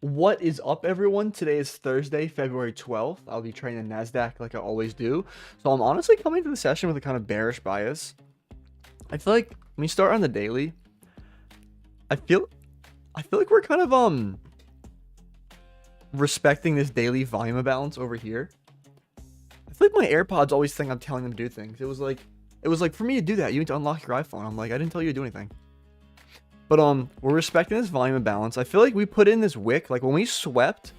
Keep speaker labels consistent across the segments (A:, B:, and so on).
A: What is up, everyone? Today is Thursday, February 12th. I'll be trading the Nasdaq like I always do. So I'm honestly coming to the session with a kind of bearish bias. I feel like when we start on the daily, I feel like we're kind of respecting this daily volume imbalance over here. I feel like my AirPods always think I'm telling them to do things. It was like for me to do that, you need to unlock your iPhone. I'm like, I didn't tell you to do anything. But we're respecting this volume imbalance. I feel like we put in this wick, like when we swept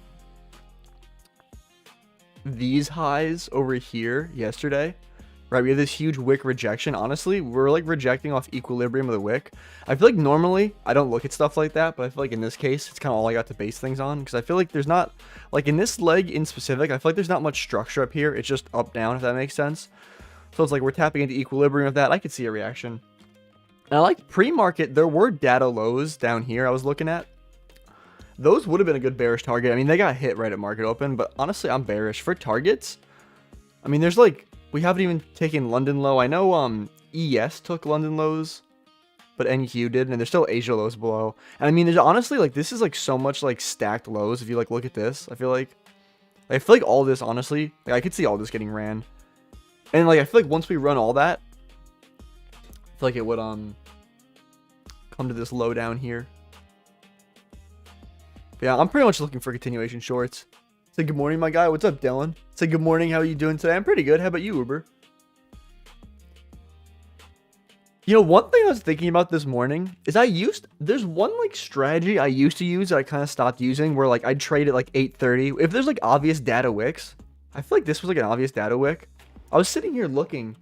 A: these highs over here yesterday, right? We have this huge wick rejection. Honestly, we're like rejecting off equilibrium of the wick. I feel like normally I don't look at stuff like that, but I feel like in this case, it's kind of all I got to base things on, because I feel like there's not, like in this leg in specific, I feel like there's not much structure up here. It's just up, down, if that makes sense. So it's like we're tapping into equilibrium of that. I could see a reaction. And I like pre-market, there were data lows down here I was looking at. Those would have been a good bearish target. I mean, they got hit right at market open, but honestly, I'm bearish. For targets, I mean, there's like, we haven't even taken London low. I know ES took London lows, but NQ did, and there's still Asia lows below. And I mean, there's honestly, like, this is like so much like stacked lows. If you like look at this, I feel like all this, honestly, like, I could see all this getting ran. And like, I feel like once we run all that, I feel like it would come to this low down here. But yeah, I'm pretty much looking for continuation shorts. Say good morning, my guy. What's up, Dylan? Say good morning. How are you doing today? I'm pretty good. How about you, Uber? You know, one thing I was thinking about this morning is there's one like strategy I used to use that I kind of stopped using, where like I'd trade at like 8:30. If there's like obvious data wicks, I feel like this was like an obvious data wick. I was sitting here looking,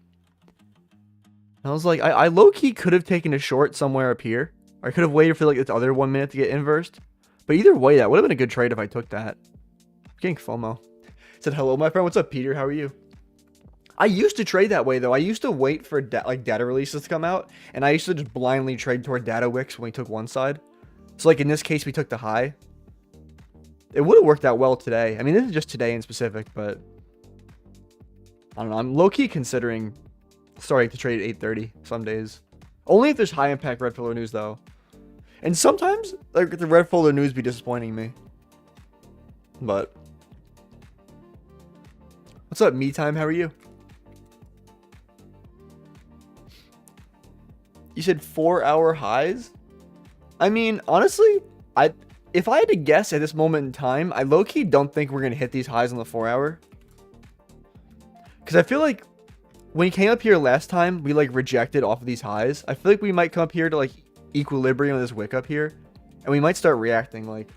A: I was like, I low-key could have taken a short somewhere up here. Or I could have waited for like this other 1 minute to get inversed. But either way, that would have been a good trade if I took that. I'm getting FOMO. Said, hello, my friend. What's up, Peter? How are you? I used to trade that way, though. I used to wait for data releases to come out. And I used to just blindly trade toward data wicks when we took one side. So like in this case, we took the high. It would have worked out well today. I mean, this is just today in specific, but I don't know. I'm low-key considering starting to trade at 8:30 some days. Only if there's high impact red folder news, though. And sometimes like the red folder news be disappointing me. But what's up, me time? How are you? You said 4-hour highs? I mean, honestly, if I had to guess at this moment in time, I low-key don't think we're gonna hit these highs on the 4-hour. Because I feel like when we came up here last time, we like rejected off of these highs. I feel like we might come up here to like equilibrium of this wick up here, and we might start reacting like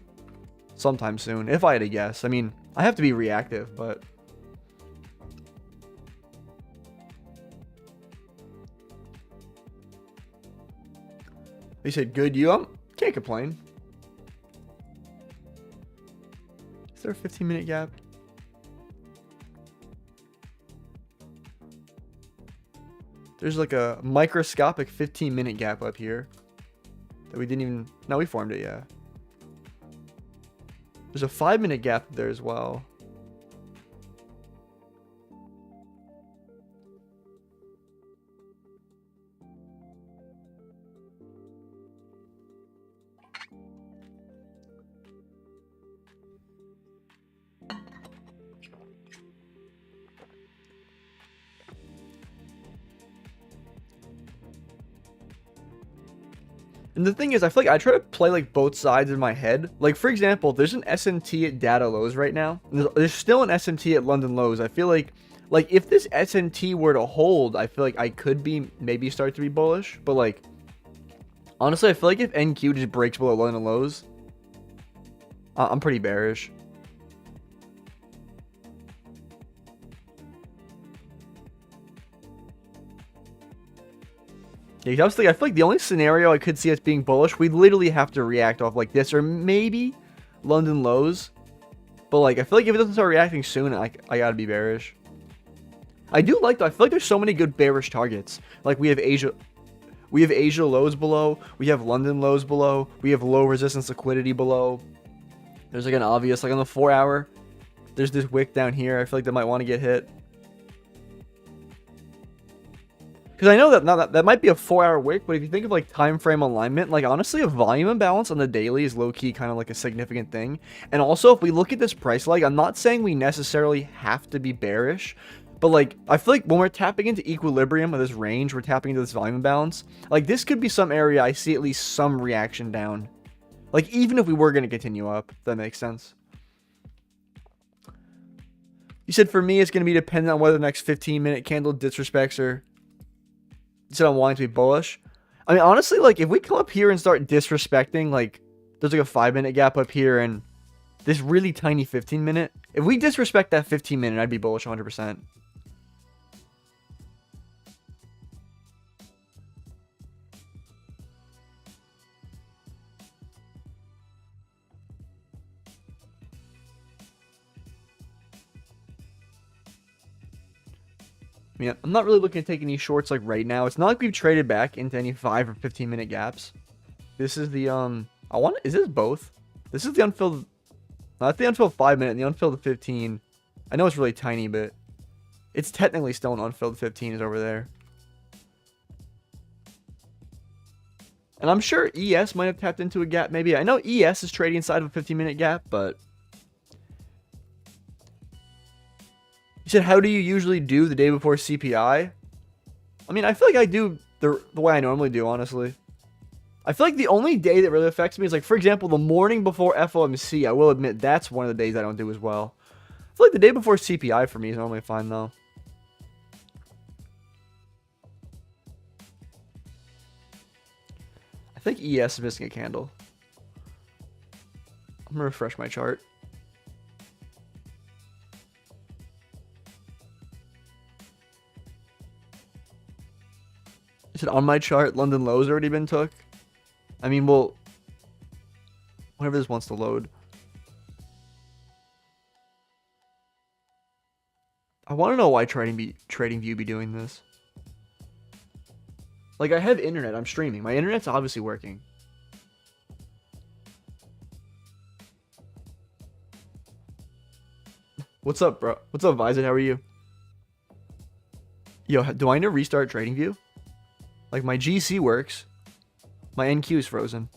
A: sometime soon, if I had to guess. I mean, I have to be reactive, but they said good. Can't complain. Is there a 15-minute gap? There's like a microscopic 15-minute gap up here that we didn't even... No, we formed it, yeah. There's a 5-minute gap there as well. And the thing is, I feel like I try to play like both sides in my head. Like, for example, there's an SMT at data lows right now. There's still an SMT at London lows. I feel like if this SMT were to hold, I feel like I could be maybe start to be bullish. But like, honestly, I feel like if NQ just breaks below London lows, I'm pretty bearish. Yeah, I feel like the only scenario I could see us being bullish, we'd literally have to react off like this, or maybe London lows. But like, I feel like if it doesn't start reacting soon, I gotta be bearish. I do like, though, I feel like there's so many good bearish targets. Like we have Asia lows below, we have London lows below, we have low resistance liquidity below. There's like an obvious, like on the 4-hour, there's this wick down here. I feel like that might want to get hit. Because I know that, now that might be a 4-hour wick, but if you think of like time frame alignment, like honestly a volume imbalance on the daily is low-key kind of like a significant thing. And also if we look at this price leg, I'm not saying we necessarily have to be bearish, but like I feel like when we're tapping into equilibrium of this range, we're tapping into this volume imbalance, like this could be some area I see at least some reaction down. Like even if we were going to continue up, if that makes sense. You said for me it's going to be dependent on whether the next 15-minute candle disrespects or... You said I'm wanting to be bullish. I mean, honestly, like, if we come up here and start disrespecting, like, there's like a 5-minute gap up here and this really tiny 15-minute. If we disrespect that 15-minute, I'd be bullish 100%. I mean, I'm not really looking to take any shorts like right now. It's not like we've traded back into any 5 or 15-minute gaps. This is the is this both? This is the unfilled, not the unfilled 5-minute, the unfilled 15. I know it's really tiny, but it's technically still an unfilled 15 is over there. And I'm sure ES might have tapped into a gap maybe. I know ES is trading inside of a 15-minute gap, but you said, how do you usually do the day before CPI? I mean, I feel like I do the way I normally do, honestly. I feel like the only day that really affects me is, like, for example, the morning before FOMC. I will admit that's one of the days I don't do as well. I feel like the day before CPI for me is normally fine, though. I think ES is missing a candle. I'm going to refresh my chart. Is it on my chart? London low's already been took. I mean, well, whenever this wants to load. I want to know why TradingView be doing this. Like, I have internet. I'm streaming. My internet's obviously working. What's up, bro? What's up, Vizit? How are you? Yo, do I need to restart TradingView? Like, my GC works. My NQ is frozen.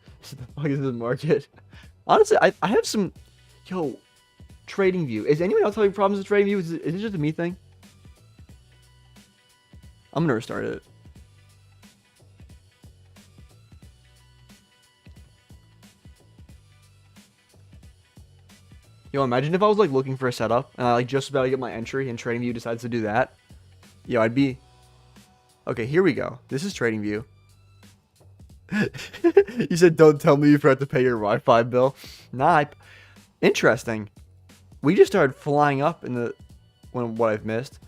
A: What the fuck is this market? Honestly, I have some... Yo, TradingView. Is anyone else having problems with TradingView? Is it just a me thing? I'm gonna restart it. Yo, imagine if I was like looking for a setup and I like just about to get my entry and TradingView decides to do that. Yo, I'd be... Okay, here we go. This is TradingView. You said, don't tell me you forgot to pay your Wi-Fi bill. Nah, interesting. We just started flying up in the... what I've missed.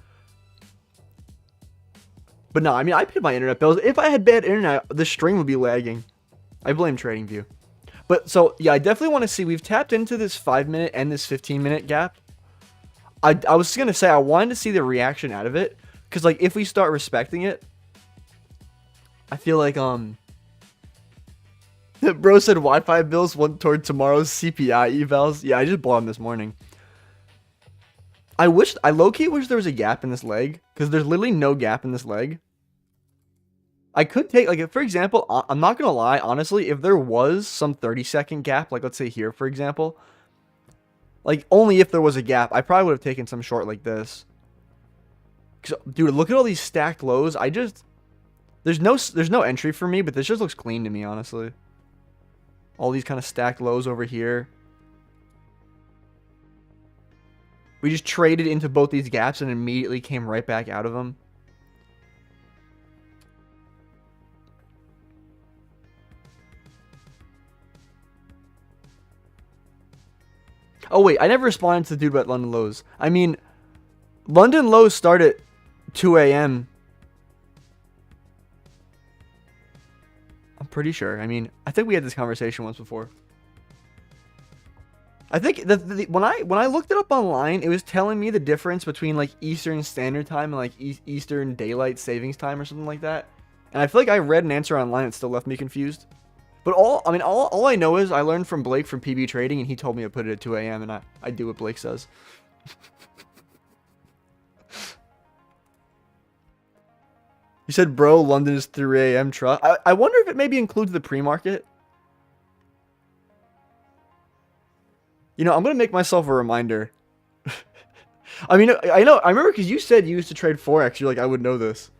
A: But no, I mean, I paid my internet bills. If I had bad internet, the stream would be lagging. I blame TradingView. But so, yeah, I definitely want to see. We've tapped into this 5-minute and this 15-minute gap. I was going to say I wanted to see the reaction out of it. Because, like, if we start respecting it, I feel like, bro said Wi-Fi bills went toward tomorrow's CPI evals. Yeah, I just bought them this morning. I low-key wish there was a gap in this leg. Because there's literally no gap in this leg. I could take, like, if, for example, I'm not going to lie, honestly, if there was some 30-second gap, like, let's say here, for example, like, only if there was a gap, I probably would have taken some short like this. Dude, look at all these stacked lows. There's no entry for me, but this just looks clean to me, honestly. All these kind of stacked lows over here. We just traded into both these gaps and immediately came right back out of them. Oh, wait, I never responded to the dude about London lows. I mean, London lows start at 2 a.m. I'm pretty sure. I mean, I think we had this conversation once before. I think when I looked it up online, it was telling me the difference between, like, Eastern Standard Time and, like, Eastern Daylight Savings Time or something like that. And I feel like I read an answer online that still left me confused. But all I know is I learned from Blake from PB Trading, and he told me to put it at 2 a.m. and I do what Blake says. You said, bro, London is 3 a.m. trust. I wonder if it maybe includes the pre-market. You know, I'm going to make myself a reminder. I mean, I know. I remember because you said you used to trade Forex. You're like, I would know this.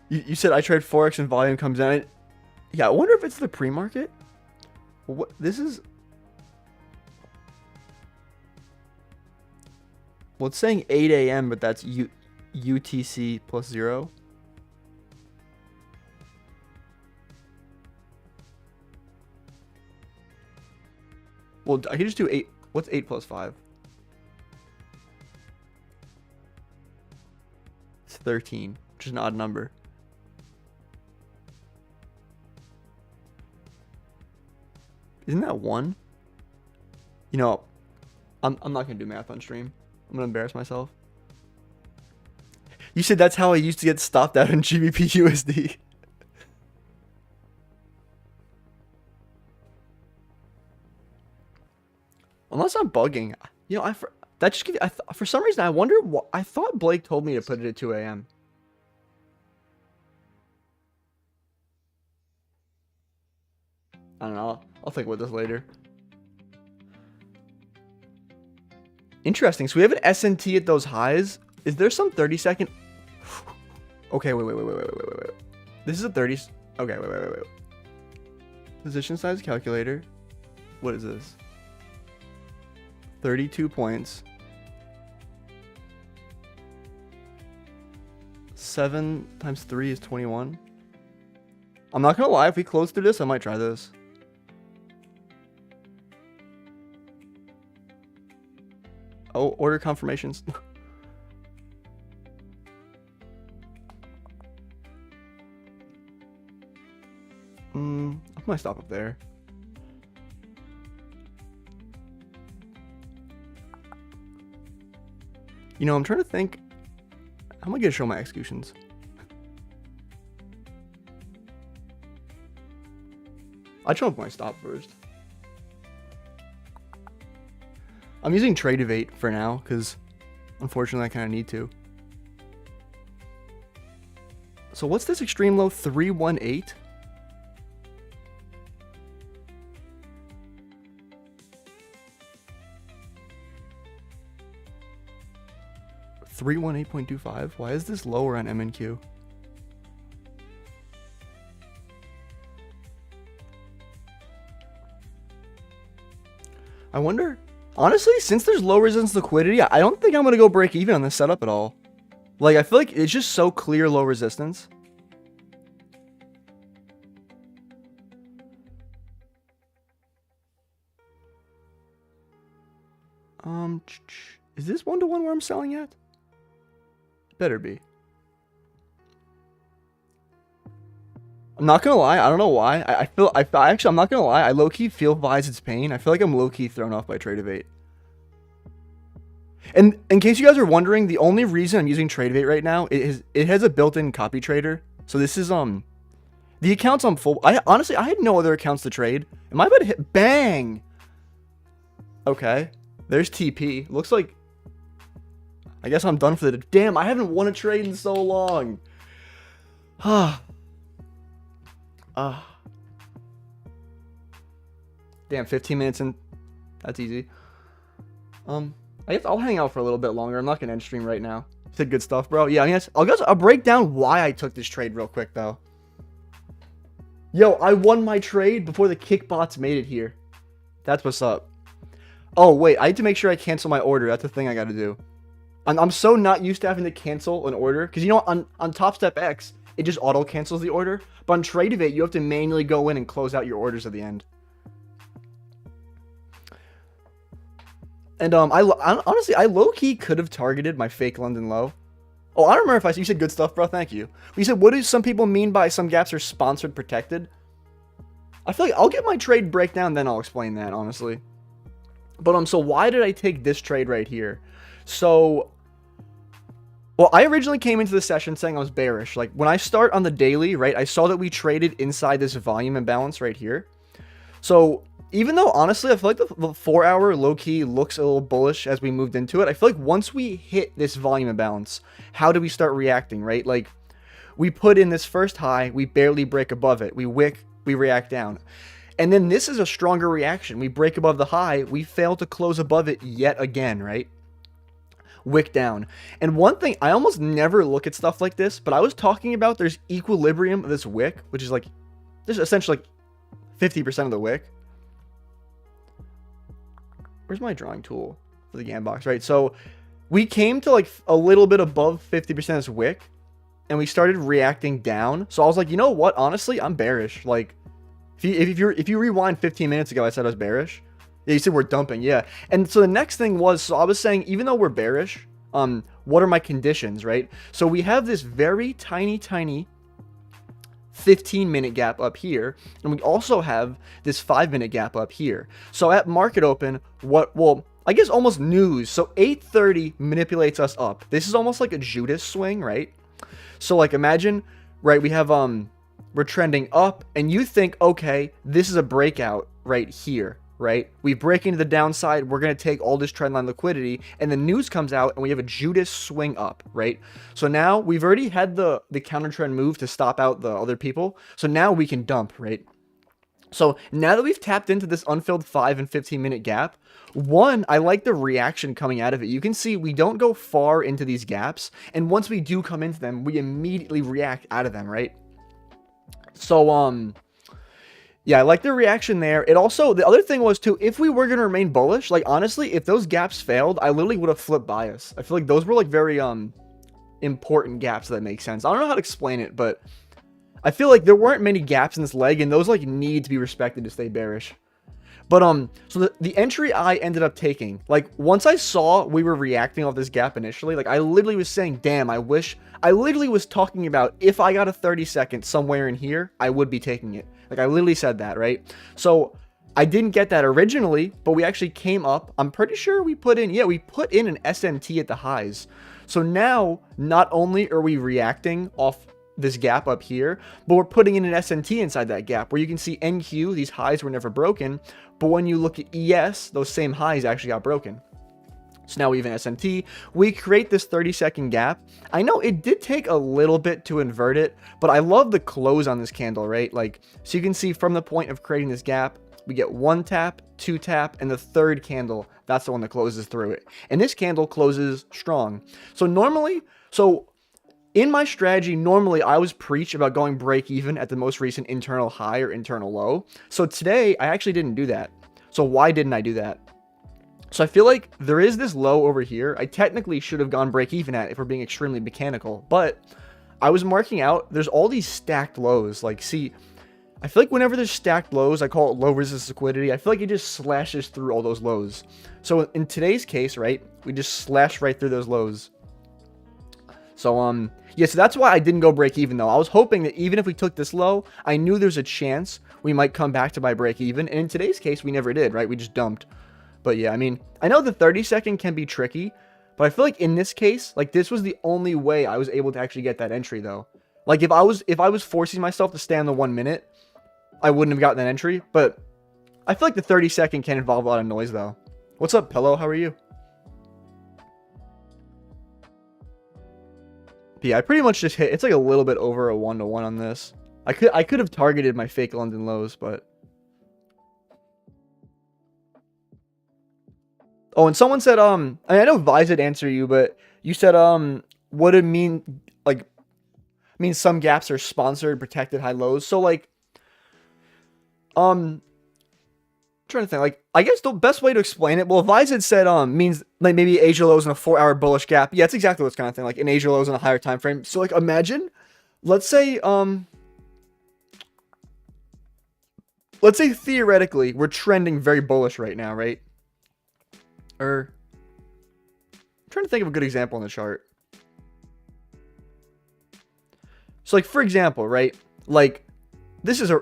A: You said I trade Forex and volume comes in. Yeah, I wonder if it's the pre-market. What this is? Well, it's saying 8 a.m., but that's UTC plus 0. Well, I can just do 8. What's 8 plus 5? It's 13, which is an odd number. Isn't that 1? You know, I'm not going to do math on stream. I'm going to embarrass myself. You said that's how I used to get stopped out in GBP USD. Unless I'm bugging. You know, that just gives, for some reason, I wonder what, I thought Blake told me to put it at 2 a.m. I don't know. I'll think about this later. Interesting. So we have an S&T at those highs. Is there some 30-second? Okay, wait. This is a 30. Okay, wait. Position size calculator. What is this? 32 points. 7 times 3 is 21. I'm not gonna lie. If we close through this, I might try this. Oh, order confirmations. I might stop up there. You know, I'm trying to think. How am I gonna show my executions? I'd show up my stop first. I'm using Trade Evade for now because unfortunately I kind of need to. So what's this extreme low? 318? $318.25. Why is this lower on MNQ? I wonder. Honestly, since there's low resistance liquidity, I don't think I'm going to go break even on this setup at all. Like, I feel like it's just so clear low resistance. Is this 1-to-1 where I'm selling at? Better be. I'm not gonna lie, I don't know why. I'm not gonna lie, I low-key feel Vise's pain. I feel like I'm low-key thrown off by Trade Evade. And in case you guys are wondering, the only reason I'm using Trade Evade right now is it has a built-in copy trader. So this is the accounts I'm full. I had no other accounts to trade. Am I about to hit bang? Okay. There's TP. Looks like I guess I'm done for the damn, I haven't won a trade in so long. Damn, 15 minutes in. That's easy. I guess I'll hang out for a little bit longer. I'm not gonna end stream right now. Said good stuff, bro. Yeah, I guess I'll break down why I took this trade real quick though. Yo, I won my trade before the kickbots made it here. That's what's up. Oh wait, I need to make sure I cancel my order. That's the thing I gotta do. I'm so not used to having to cancel an order because you know on Top Step X it just auto cancels the order, but on Trade Evade you have to manually go in and close out your orders at the end. And honestly, I low-key could have targeted my fake London low. Oh, I don't remember if you said good stuff, bro. Thank you. You said, what do some people mean by some gaps are sponsored protected? I feel like I'll get my trade breakdown, then I'll explain that, honestly. But so why did I take this trade right here? So, well, I originally came into the session saying I was bearish. Like, when I start on the daily, right, I saw that we traded inside this volume imbalance right here. So, even though, honestly, I feel like the 4-hour low-key looks a little bullish as we moved into it, I feel like once we hit this volume imbalance, how do we start reacting, right? Like, we put in this first high, we barely break above it. We wick, we react down. And then this is a stronger reaction. We break above the high, we fail to close above it yet again, right? Wick down. And one thing, I almost never look at stuff like this, but I was talking about there's equilibrium of this wick, which is like, this is essentially like 50% of the wick. Where's my drawing tool for the GAN box, right? So we came to like a little bit above 50% of this wick, and we started reacting down. So I was like, you know what? Honestly, I'm bearish. Like, if you rewind 15 minutes ago, I said I was bearish. Yeah, you said we're dumping, yeah. And so the next thing was, so I was saying, even though we're bearish, what are my conditions, right? So we have this very tiny 15-minute gap up here, and we also have this 5-minute gap up here. So at market open, I guess almost news. So 8:30 manipulates us up. This is almost like a Judas swing, right? So like imagine, right, we have we're trending up, and you think, okay, this is a breakout right here, right? We break into the downside, we're going to take all this trendline liquidity, and the news comes out, and we have a Judas swing up, right? So now we've already had the counter trend move to stop out the other people, so now we can dump, right? So now that we've tapped into this unfilled 5 and 15-minute gap, one, I like the reaction coming out of it. You can see we don't go far into these gaps, and once we do come into them, we immediately react out of them, right? So, yeah, I like the reaction there. It also, the other thing was too, if we were going to remain bullish, like honestly, if those gaps failed, I literally would have flipped bias. I feel like those were like very, important gaps, that make sense. I don't know how to explain it, but I feel like there weren't many gaps in this leg, and those like need to be respected to stay bearish. But, so the entry I ended up taking, like once I saw we were reacting off this gap initially, like I literally was saying, damn, I literally was talking about if I got a 30-second somewhere in here, I would be taking it. Like I literally said that, right? So I didn't get that originally, but we actually came up. I'm pretty sure we put in an SNT at the highs. So now not only are we reacting off this gap up here, but we're putting in an SNT inside that gap where you can see NQ, these highs were never broken. But when you look at ES, those same highs actually got broken. So now we have an SNT. We create this 30-second gap. I know it did take a little bit to invert it, but I love the close on this candle, right? Like, so you can see from the point of creating this gap, we get 1 tap, 2 tap, and the third candle, that's the one that closes through it. And this candle closes strong. So normally, in my strategy, normally I was preach about going break even at the most recent internal high or internal low. So today, I actually didn't do that. So why didn't I do that? So I feel like there is this low over here. I technically should have gone break even at if we're being extremely mechanical. But I was marking out, there's all these stacked lows. Like, see, I feel like whenever there's stacked lows, I call it low resistance liquidity. I feel like it just slashes through all those lows. So in today's case, right, we just slash right through those lows. So, yeah, so that's why I didn't go break even, though. I was hoping that even if we took this low, I knew there's a chance we might come back to buy break even. And in today's case, we never did, right? We just dumped. But yeah, I mean, I know the 30-second can be tricky, but I feel like in this case, like this was the only way I was able to actually get that entry, though. Like if I was forcing myself to stay on the 1 minute, I wouldn't have gotten that entry. But I feel like the 30-second can involve a lot of noise, though. What's up, Pillow? How are you? Yeah, I pretty much just hit. It's like a little bit over a 1-to-1 on this. I could have targeted my fake London lows, but. Oh, and someone said, I know Vice did answer you, but you said, what it mean, like, means some gaps are sponsored, protected high lows. So like, trying to think, like, I guess the best way to explain it, well, Vice had said, means like maybe Asia lows in a 4-hour bullish gap. Yeah, it's exactly what's kind of thing, like an Asia lows in a higher time frame. So like, imagine, let's say theoretically we're trending very bullish right now, right? I'm trying to think of a good example on the chart. So like, for example, right? Like this is a,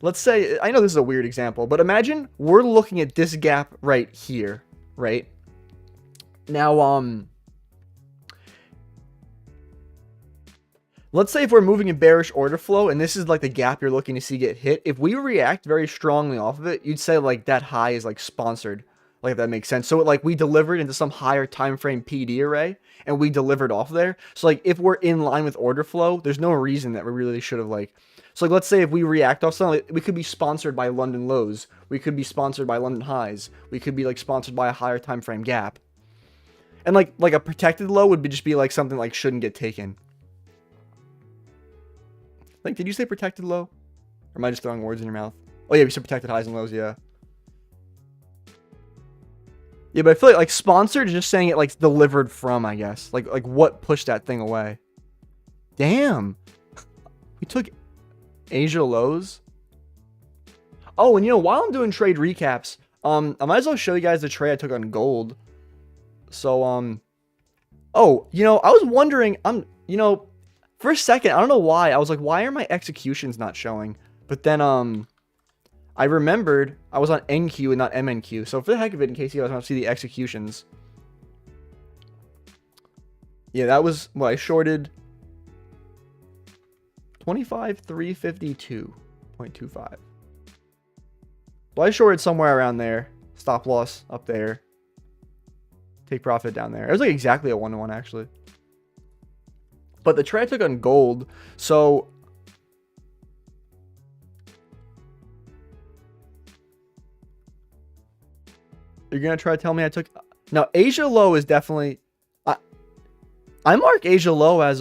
A: let's say, I know this is a weird example, but imagine we're looking at this gap right here, right? Now, let's say if we're moving in bearish order flow and this is like the gap you're looking to see get hit, if we react very strongly off of it, you'd say like that high is like sponsored, like if that makes sense. So like we delivered into some higher time frame PD array and we delivered off there. So like if we're in line with order flow, there's no reason that we really should have like, so like let's say if we react off something, we could be sponsored by London lows, we could be sponsored by London highs, we could be like sponsored by a higher time frame gap. And like a protected low would just be like something like shouldn't get taken. Like, did you say protected low? Or am I just throwing words in your mouth? Oh yeah, we said protected highs and lows, yeah. Yeah, but I feel like sponsored is just saying it like delivered from, I guess. Like what pushed that thing away? Damn. We took Asia lows. Oh, and you know, while I'm doing trade recaps, I might as well show you guys the trade I took on gold. So, oh, you know, I was wondering, you know, for a second, I don't know why. I was like, why are my executions not showing? But then, I remembered I was on NQ and not MNQ. So for the heck of it, in case you guys want to see the executions. Yeah, that was what I shorted. 25,352.25. Well, I shorted somewhere around there. Stop loss up there. Take profit down there. It was like exactly a 1-to-1 actually. But the trade I took on gold, so you're gonna try to tell me I took, now Asia low is definitely, I mark Asia low as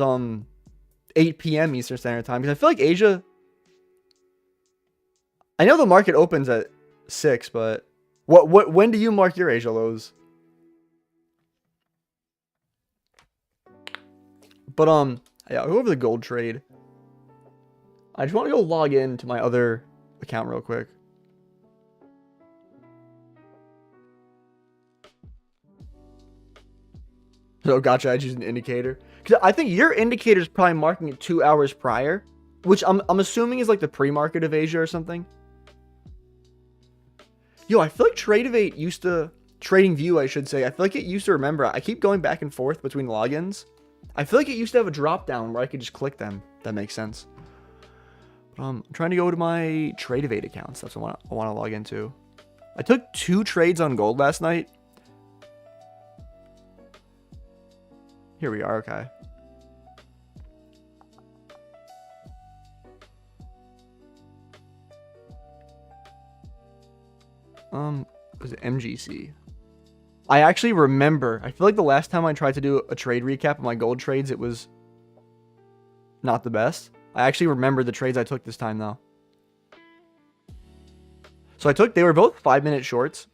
A: 8 p.m. Eastern Standard Time because I feel like Asia, I know the market opens at 6, but when do you mark your Asia lows? But yeah, I'll go over the gold trade. I just want to go log in to my other account real quick. So gotcha, I just used an indicator. Cause I think your indicator is probably marking it 2 hours prior, which I'm assuming is like the pre-market of Asia or something. Yo, I feel like Trading View, I should say. I feel like it used to remember. I keep going back and forth between logins. I feel like it used to have a drop down where I could just click them. That makes sense. But I'm trying to go to my Tradeovate accounts. That's what I want to log into. I took 2 trades on gold last night. Here we are. Okay. Was it MGC? I actually remember. I feel like the last time I tried to do a trade recap of my gold trades, it was not the best. I actually remember the trades I took this time though. So they were both 5-minute shorts.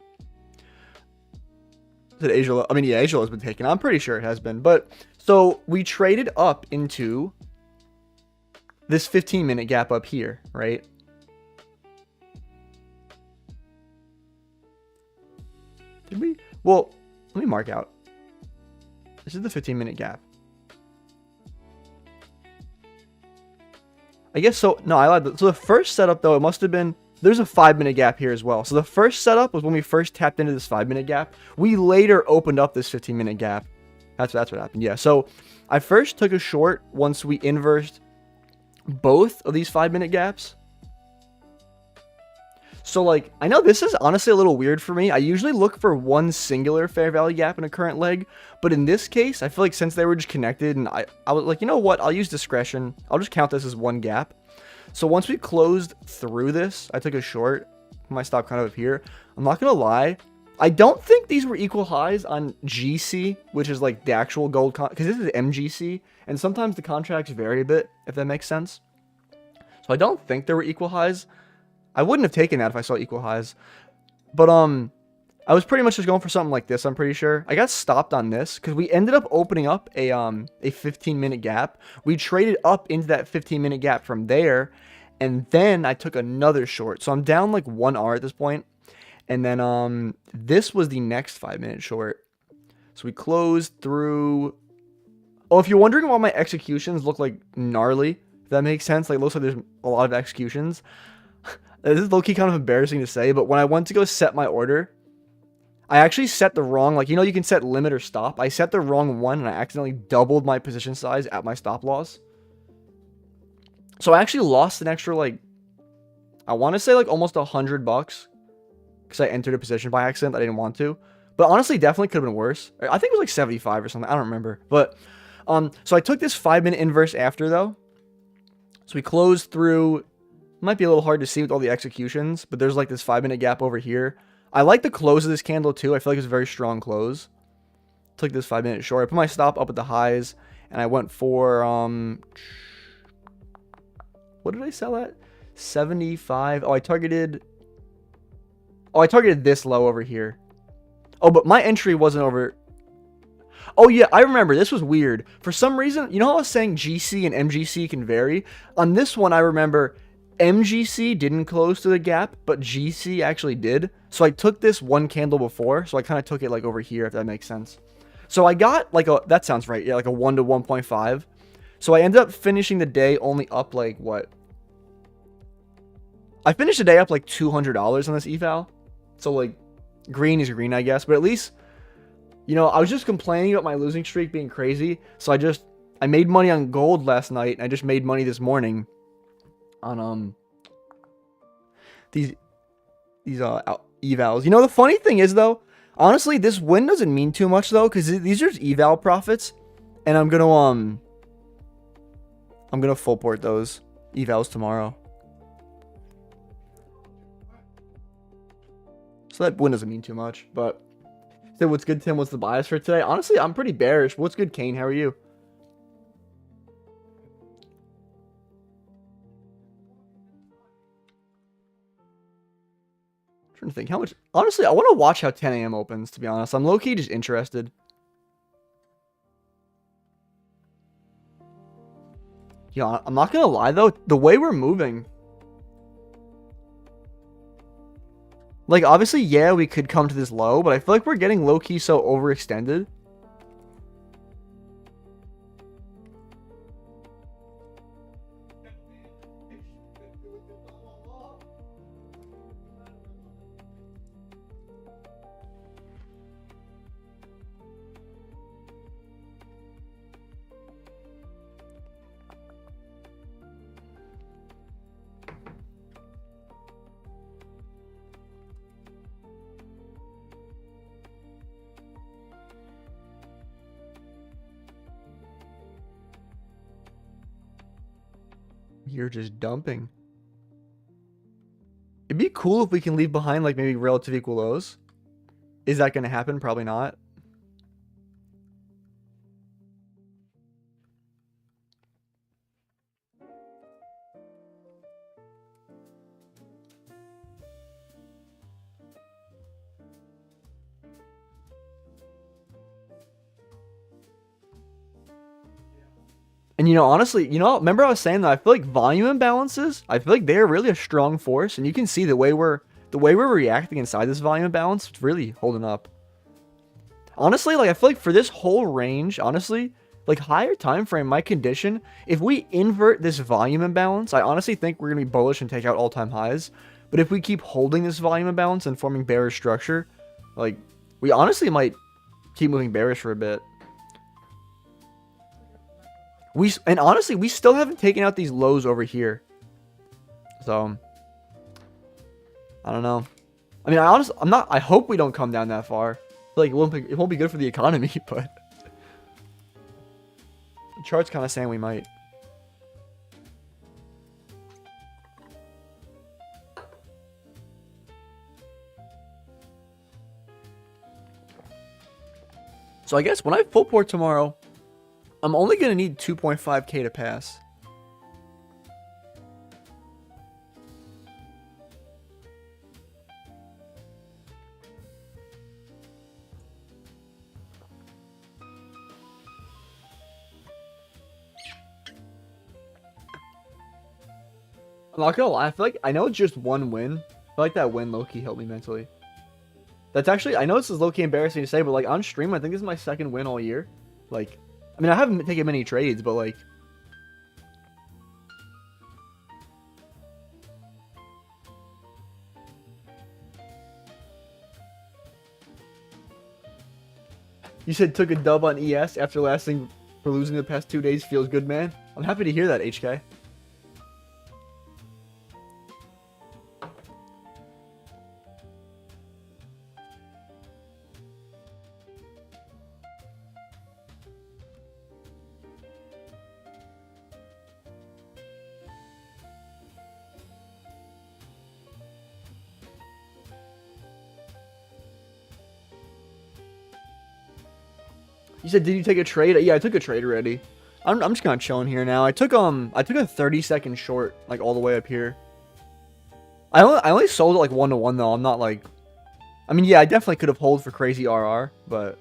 A: Said Asia, I mean, yeah, Asia has been taken. I'm pretty sure it has been. But so we traded up into this 15-minute gap up here, right? Did we? Well, let me mark out. This is the 15-minute gap. I guess so. No, I lied. So the first setup, though, it must have been, there's a 5-minute gap here as well. So the first setup was when we first tapped into this 5-minute gap. We later opened up this 15-minute gap. That's what happened. Yeah. So I first took a short once we inversed both of these 5-minute gaps. So, like, I know this is honestly a little weird for me. I usually look for one singular fair value gap in a current leg. But in this case, I feel like since they were just connected, and I was like, you know what? I'll use discretion. I'll just count this as one gap. So once we closed through this, I took a short. My stop kind of up here. I'm not going to lie. I don't think these were equal highs on GC, which is like the actual gold, because this is MGC. And sometimes the contracts vary a bit, if that makes sense. So I don't think there were equal highs. I wouldn't have taken that if I saw equal highs. But I was pretty much just going for something like this, I'm pretty sure. I got stopped on this because we ended up opening up a 15-minute gap. We traded up into that 15-minute gap from there, and then I took another short. So I'm down like 1 R at this point. And then this was the next 5-minute short. So we closed through. Oh, if you're wondering why my executions look like gnarly, if that makes sense, like it looks like there's a lot of executions. This is low-key kind of embarrassing to say, but when I went to go set my order, I actually set the wrong, like, you know, you can set limit or stop. I set the wrong one and I accidentally doubled my position size at my stop loss. So I actually lost an extra, like, I want to say like almost $100 because I entered a position by accident. I didn't want to, but honestly, definitely could have been worse. I think it was like 75 or something. I don't remember, but so I took this 5-minute inverse after though. So we closed through. It might be a little hard to see with all the executions, but there's like this 5-minute gap over here. I like the close of this candle too. I feel like it's a very strong close. Took this 5-minute short. I put my stop up at the highs, and I went for what did I sell at? 75. Oh, I targeted this low over here. Oh, but my entry wasn't over. Oh yeah, I remember. This was weird. For some reason, you know how I was saying GC and MGC can vary? On this one, I remember MGC didn't close to the gap, but GC actually did. So I took this one candle before, so I kind of took it like over here, if that makes sense. So I got like a, that sounds right, yeah, like a 1 to 1.5. So I ended up finishing the day only up like what? I finished the day up like $200 on this eval. So like green is green, I guess, but at least, you know, I was just complaining about my losing streak being crazy. So I made money on gold last night, and I just made money this morning on these evals. You know, the funny thing is though, honestly, this win doesn't mean too much though, because these are just eval profits, and I'm gonna full port those evals tomorrow. So that win doesn't mean too much, but so what's good, Tim? What's the bias for today? Honestly, I'm pretty bearish. What's good, Kane? How are you? I'm trying to think how much. Honestly, I want to watch how 10 a.m. opens, to be honest. I'm low-key just interested. Yeah, I'm not gonna lie though, the way we're moving. Like, obviously, yeah, we could come to this low, but I feel like we're getting low-key so overextended. You're just dumping. It'd be cool if we can leave behind like maybe relative equal lows. Is that going to happen? Probably not. And, you know, honestly, you know, remember I was saying that I feel like volume imbalances, I feel like they're really a strong force. And you can see the way we're reacting inside this volume imbalance, it's really holding up. Honestly, like, I feel like for this whole range, honestly, like, higher time frame, my condition, if we invert this volume imbalance, I honestly think we're going to be bullish and take out all-time highs. But if we keep holding this volume imbalance and forming bearish structure, like, we honestly might keep moving bearish for a bit. And honestly, we still haven't taken out these lows over here. So, I don't know. I mean, I hope we don't come down that far. Like, it won't be good for the economy, but the chart's kind of saying we might. So I guess when I full port tomorrow, I'm only going to need 2.5k to pass. I'm not gonna lie, I feel like I know it's just one win. I feel like that win low-key helped me mentally. That's actually, I know this is low-key embarrassing to say, but like on stream, I think this is my second win all year. Like, I mean, I haven't taken many trades, but like, you said took a dub on ES after lasting for losing the past 2 days. Feels good, man. I'm happy to hear that, HK. You said, did you take a trade? Yeah, I took a trade already. I'm just kind of chilling here now. I took a 30-second short, like all the way up here. I only sold it like 1-to-1 though. I'm not like, I mean, yeah, I definitely could have hold for crazy RR, but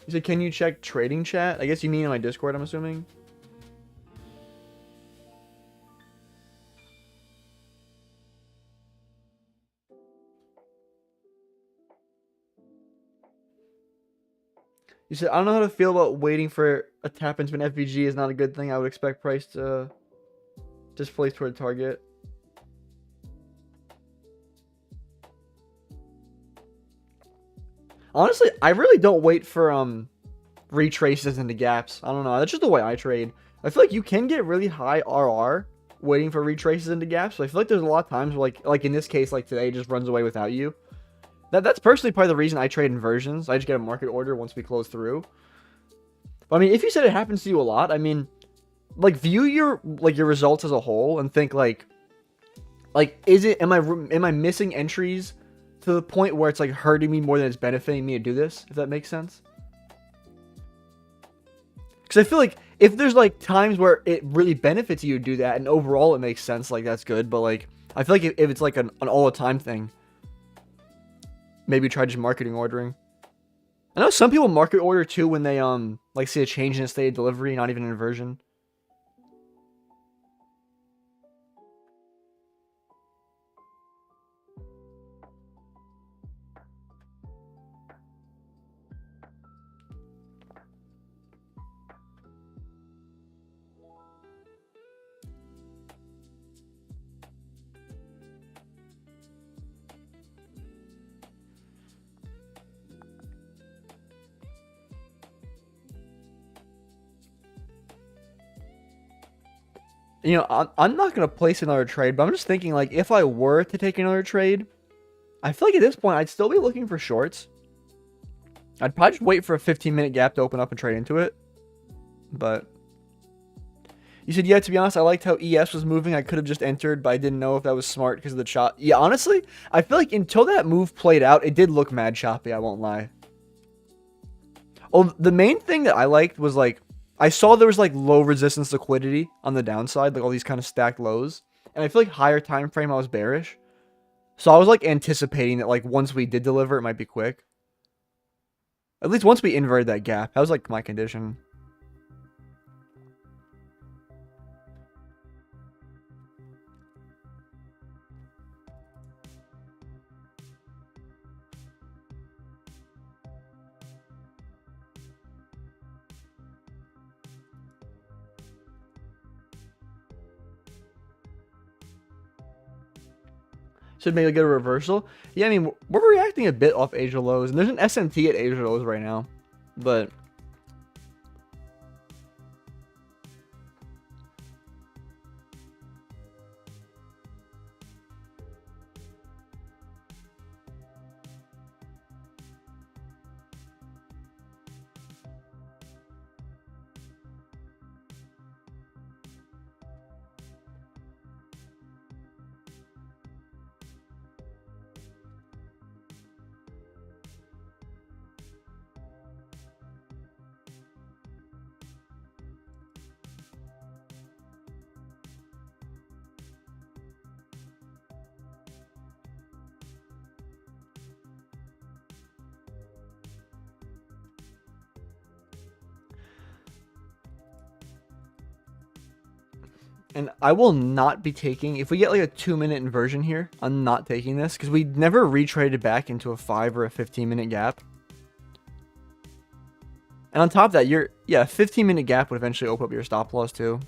A: you said, can you check trading chat? I guess you mean in my Discord, I'm assuming. You said, I don't know how to feel about waiting for a tap into an FVG is not a good thing. I would expect price to displace toward target. Honestly, I really don't wait for retraces into gaps. I don't know. That's just the way I trade. I feel like you can get really high RR waiting for retraces into gaps. So I feel like there's a lot of times where like in this case, like today, it just runs away without you. That's personally probably the reason I trade inversions. I just get a market order once we close through. But I mean, if you said it happens to you a lot, I mean, like view your results as a whole and think like is it am I missing entries to the point where it's like hurting me more than it's benefiting me to do this? If that makes sense. Because I feel like if there's like times where it really benefits you to do that and overall it makes sense, like that's good. But like I feel like if it's like an all the time thing. Maybe try just marketing ordering. I know some people market order too when they like see a change in a state of delivery, not even an inversion. You know, I'm not going to place another trade, but I'm just thinking, like, if I were to take another trade, I feel like at this point, I'd still be looking for shorts. I'd probably just wait for a 15-minute gap to open up and trade into it. But you said, yeah, to be honest, I liked how ES was moving. I could have just entered, but I didn't know if that was smart because of the chop. Yeah, honestly, I feel like until that move played out, it did look mad choppy, I won't lie. Oh, the main thing that I liked was, like, I saw there was like low resistance liquidity on the downside, like all these kind of stacked lows. And I feel like higher time frame I was bearish. So I was like anticipating that like once we did deliver, it might be quick. At least once we inverted that gap. That was like my condition. Should maybe get a reversal. Yeah, I mean, we're reacting a bit off Asia lows. And there's an SMT at Asia lows right now. But And I will not be taking, if we get like a 2-minute inversion here, I'm not taking this because we never retraded back into a 5 or a 15-minute gap. And on top of that, yeah, 15-minute gap would eventually open up your stop loss too.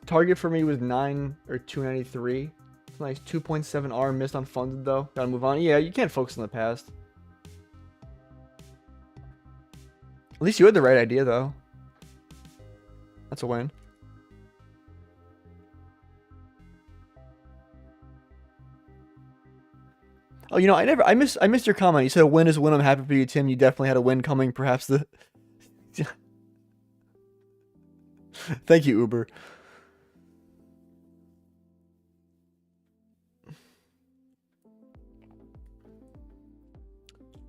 A: Target for me was 9 or 293. Nice 2.7 R missed unfunded though. Gotta move on. Yeah, you can't focus on the past. At least you had the right idea though. That's a win. Oh, you know, I missed your comment. You said a win is a win. I'm happy for you, Tim. You definitely had a win coming. Perhaps the Thank you, Uber.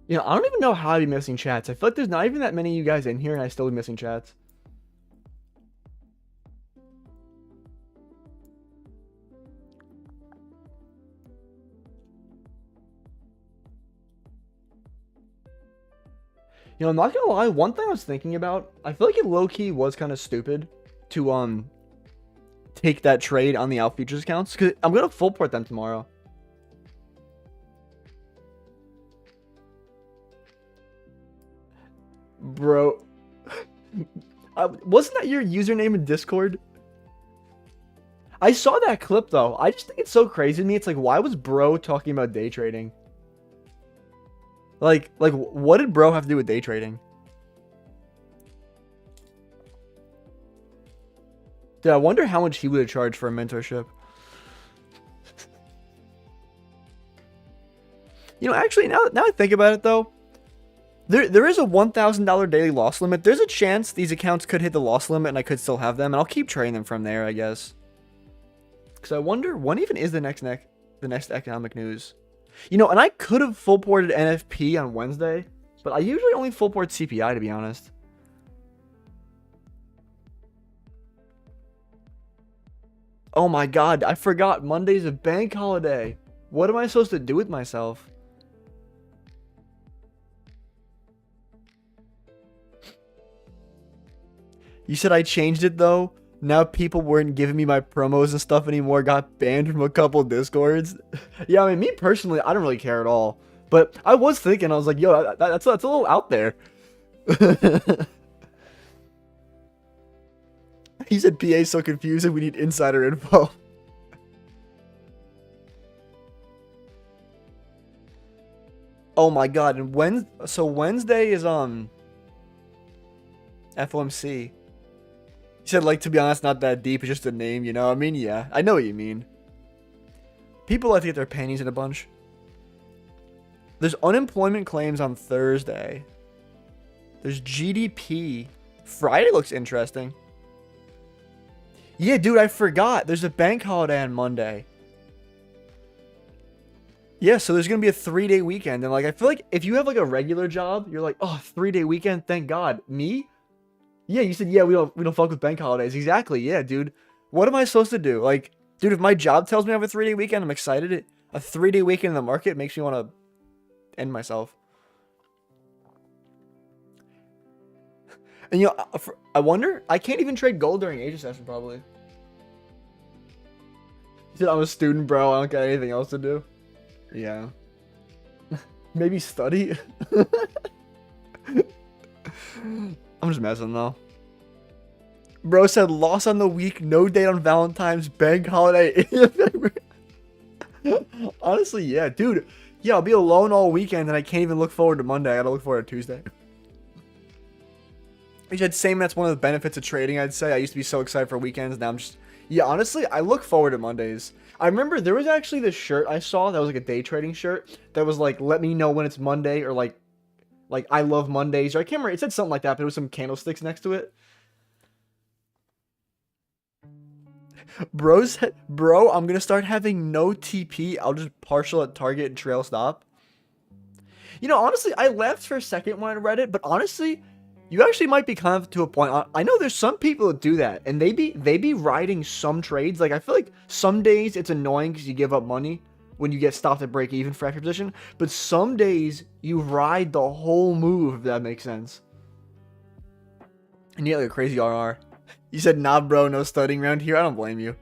A: You know, I don't even know how I'd be missing chats. I feel like there's not even that many of you guys in here, and I still be missing chats. You know, I'm not gonna lie, one thing I was thinking about, I feel like it low-key was kind of stupid to take that trade on the out futures accounts, because I'm gonna full port them tomorrow. Bro. Wasn't that your username in Discord? I saw that clip though. I just think it's so crazy to me. It's like, why was bro talking about day trading? Like what did bro have to do with day trading? Dude, I wonder how much he would have charged for a mentorship. You know, actually, now I think about it though, there is a $1,000 daily loss limit. There's a chance these accounts could hit the loss limit and I could still have them, and I'll keep trading them from there, I guess. Because I wonder, when even is the next economic news? You know, and I could have full ported NFP on Wednesday, but I usually only full port CPI, to be honest. Oh my god, I forgot Monday's a bank holiday. What am I supposed to do with myself? You said I changed it though? Now people weren't giving me my promos and stuff anymore, got banned from a couple Discords. Yeah, I mean, me personally, I don't really care at all. But I was thinking, I was like, yo, that's a little out there. He said PA's so confusing, we need insider info. Oh my god, and so Wednesday is FOMC. He said, like, to be honest, not that deep, it's just a name, you know? I mean, yeah, I know what you mean. People like to get their panties in a bunch. There's unemployment claims on Thursday. There's GDP. Friday looks interesting. Yeah, dude, I forgot. There's a bank holiday on Monday. Yeah, so there's going to be a 3-day weekend. And, like, I feel like if you have, like, a regular job, you're like, oh, 3-day weekend, thank God. Me? Yeah, you said, yeah, we don't fuck with bank holidays. Exactly, yeah, dude. What am I supposed to do? Like, dude, if my job tells me I have a 3-day weekend, I'm excited. A 3-day weekend in the market makes me want to end myself. And, you know, I wonder, I can't even trade gold during Asia session, probably. He said, I'm a student, bro. I don't got anything else to do. Yeah. Maybe study? I'm just messing though. Bro said loss on the week, no date on Valentine's, bank holiday. Honestly, yeah, dude. Yeah, I'll be alone all weekend and I can't even look forward to Monday. I gotta look forward to Tuesday. You said same, that's one of the benefits of trading, I'd say. I used to be so excited for weekends. Now I'm just... Yeah, honestly, I look forward to Mondays. I remember there was actually this shirt I saw that was like a day trading shirt that was like, let me know when it's Monday, or like I love Mondays, or I can't remember. It said something like that, but it was some candlesticks next to it. Bro said, bro, I'm gonna start having no TP. I'll just partial at target and trail stop. You know, honestly, I laughed for a second when I read it, but honestly, you actually might be kind of to a point. I know there's some people that do that, and they be riding some trades. Like, I feel like some days it's annoying because you give up money when you get stopped at break even for extra position, but some days you ride the whole move, if that makes sense. And you get like a crazy RR. You said, nah, bro, no studying around here. I don't blame you.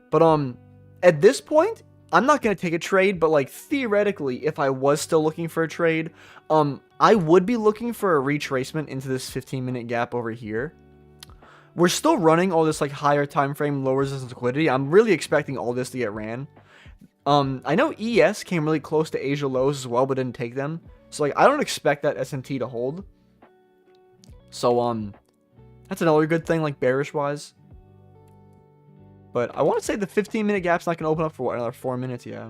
A: But at this point, I'm not going to take a trade, but like theoretically, if I was still looking for a trade, I would be looking for a retracement into this 15-minute gap over here. We're still running all this like higher time frame, low resistance liquidity. I'm really expecting all this to get ran. I know ES came really close to Asia lows as well, but didn't take them. So like I don't expect that SMT to hold. So that's another good thing, like bearish wise. But I want to say the 15-minute gap's not going to open up for what, another 4 minutes, yeah.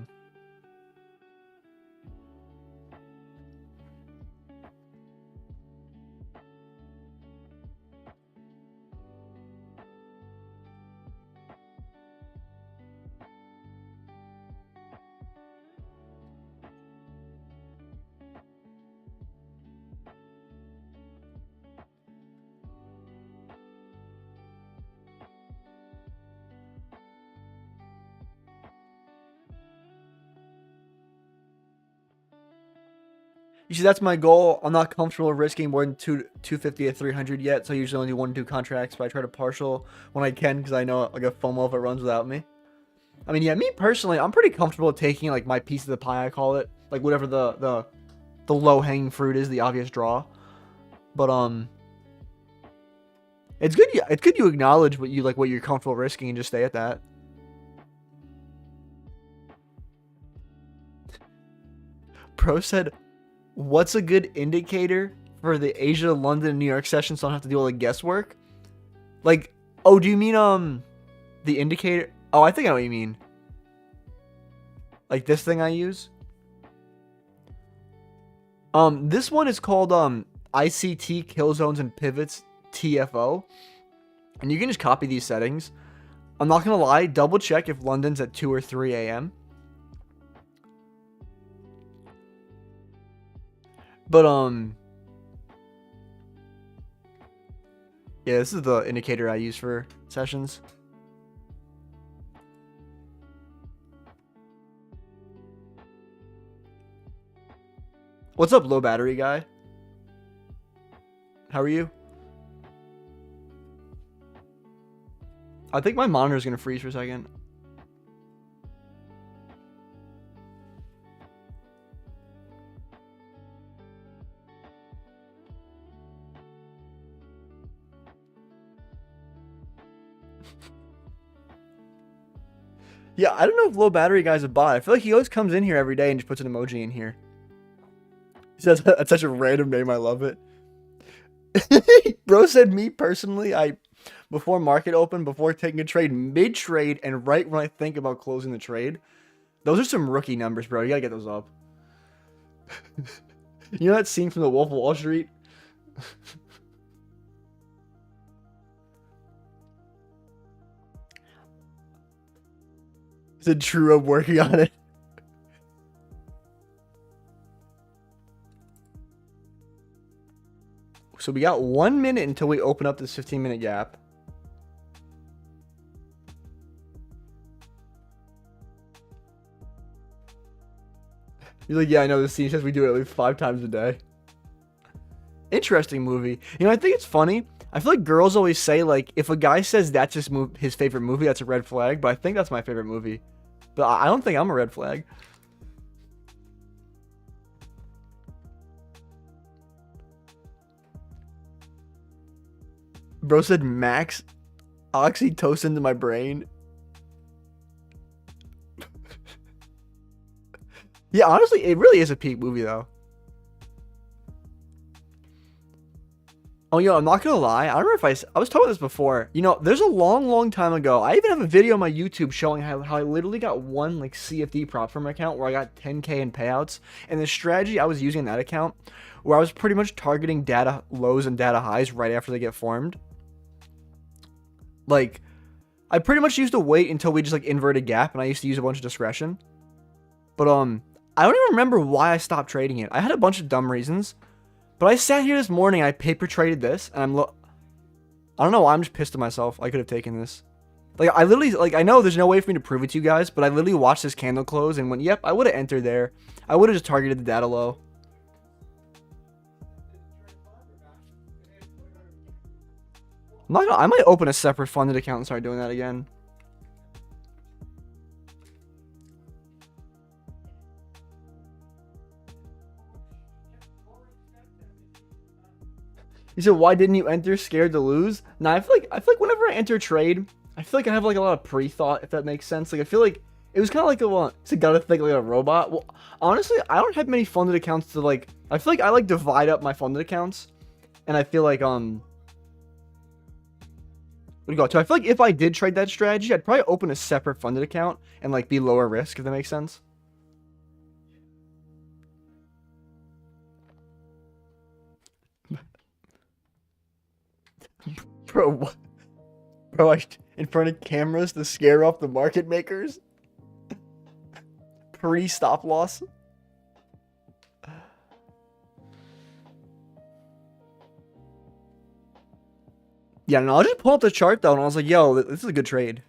A: You see, that's my goal. I'm not comfortable risking more than 250 to 300 yet, so I usually only do 1 to 2 contracts, but I try to partial when I can because I know I'll get FOMO if it runs without me. I mean, yeah, me personally, I'm pretty comfortable taking like my piece of the pie, I call it, like whatever the low-hanging fruit is, the obvious draw. But it's good you acknowledge what you're comfortable risking and just stay at that. Pro said, what's a good indicator for the Asia, London, New York session so I don't have to do all the guesswork? Like, oh, do you mean the indicator? Oh, I think I know what you mean. Like this thing I use? This one is called ICT Kill Zones and Pivots TFO. And you can just copy these settings. I'm not gonna lie, double check if London's at 2 or 3 a.m. But yeah, this is the indicator I use for sessions. What's up, low battery guy? How are you? I think my monitor is gonna freeze for a second. Yeah, I don't know if low battery guy's a bot. I feel like he always comes in here every day and just puts an emoji in here. He says that's such a random name. I love it. Bro said, me personally, before market open, before taking a trade, mid trade, and right when I think about closing the trade, those are some rookie numbers, bro. You gotta get those up. You know that scene from The Wolf of Wall Street? Is it true? I'm working on it. So we got 1 minute until we open up this 15-minute gap. He's like, yeah, I know this scene says we do it at least 5 times a day. Interesting movie. You know, I think it's funny. I feel like girls always say, like, if a guy says that's his favorite movie, that's a red flag. But I think that's my favorite movie. But I don't think I'm a red flag. Bro said max oxytocin to my brain. Yeah, honestly, it really is a peak movie, though. Oh, yo, I'm not gonna lie. I don't know if I was talking about this before. You know, there's a long time ago. I even have a video on my YouTube showing how I literally got one like CFD prop from my account where I got 10K in payouts. And the strategy I was using in that account, where I was pretty much targeting data lows and data highs right after they get formed. Like, I pretty much used to wait until we just like inverted gap, and I used to use a bunch of discretion. But I don't even remember why I stopped trading it. I had a bunch of dumb reasons. But I sat here this morning, I paper traded this, and I don't know why, I'm just pissed at myself. I could have taken this. Like, I literally, like, I know there's no way for me to prove it to you guys, but I literally watched this candle close and went, yep, I would have entered there. I would have just targeted the data low. I might open a separate funded account and start doing that again. He said, why didn't you enter? Scared to lose? Nah, I feel like whenever I enter a trade, I feel like I have like a lot of pre-thought, if that makes sense. Like, I feel like it was kind of like it's gotta think like a robot. Well, honestly, I don't have many funded accounts to like, I feel like I like divide up my funded accounts. And I feel like, what do you go to? I feel like if I did trade that strategy, I'd probably open a separate funded account and like be lower risk, if that makes sense. Bro, what? Bro, in front of cameras to scare off the market makers? Pre-stop loss? Yeah, no, I'll just pull up the chart though, and I was like, yo, this is a good trade.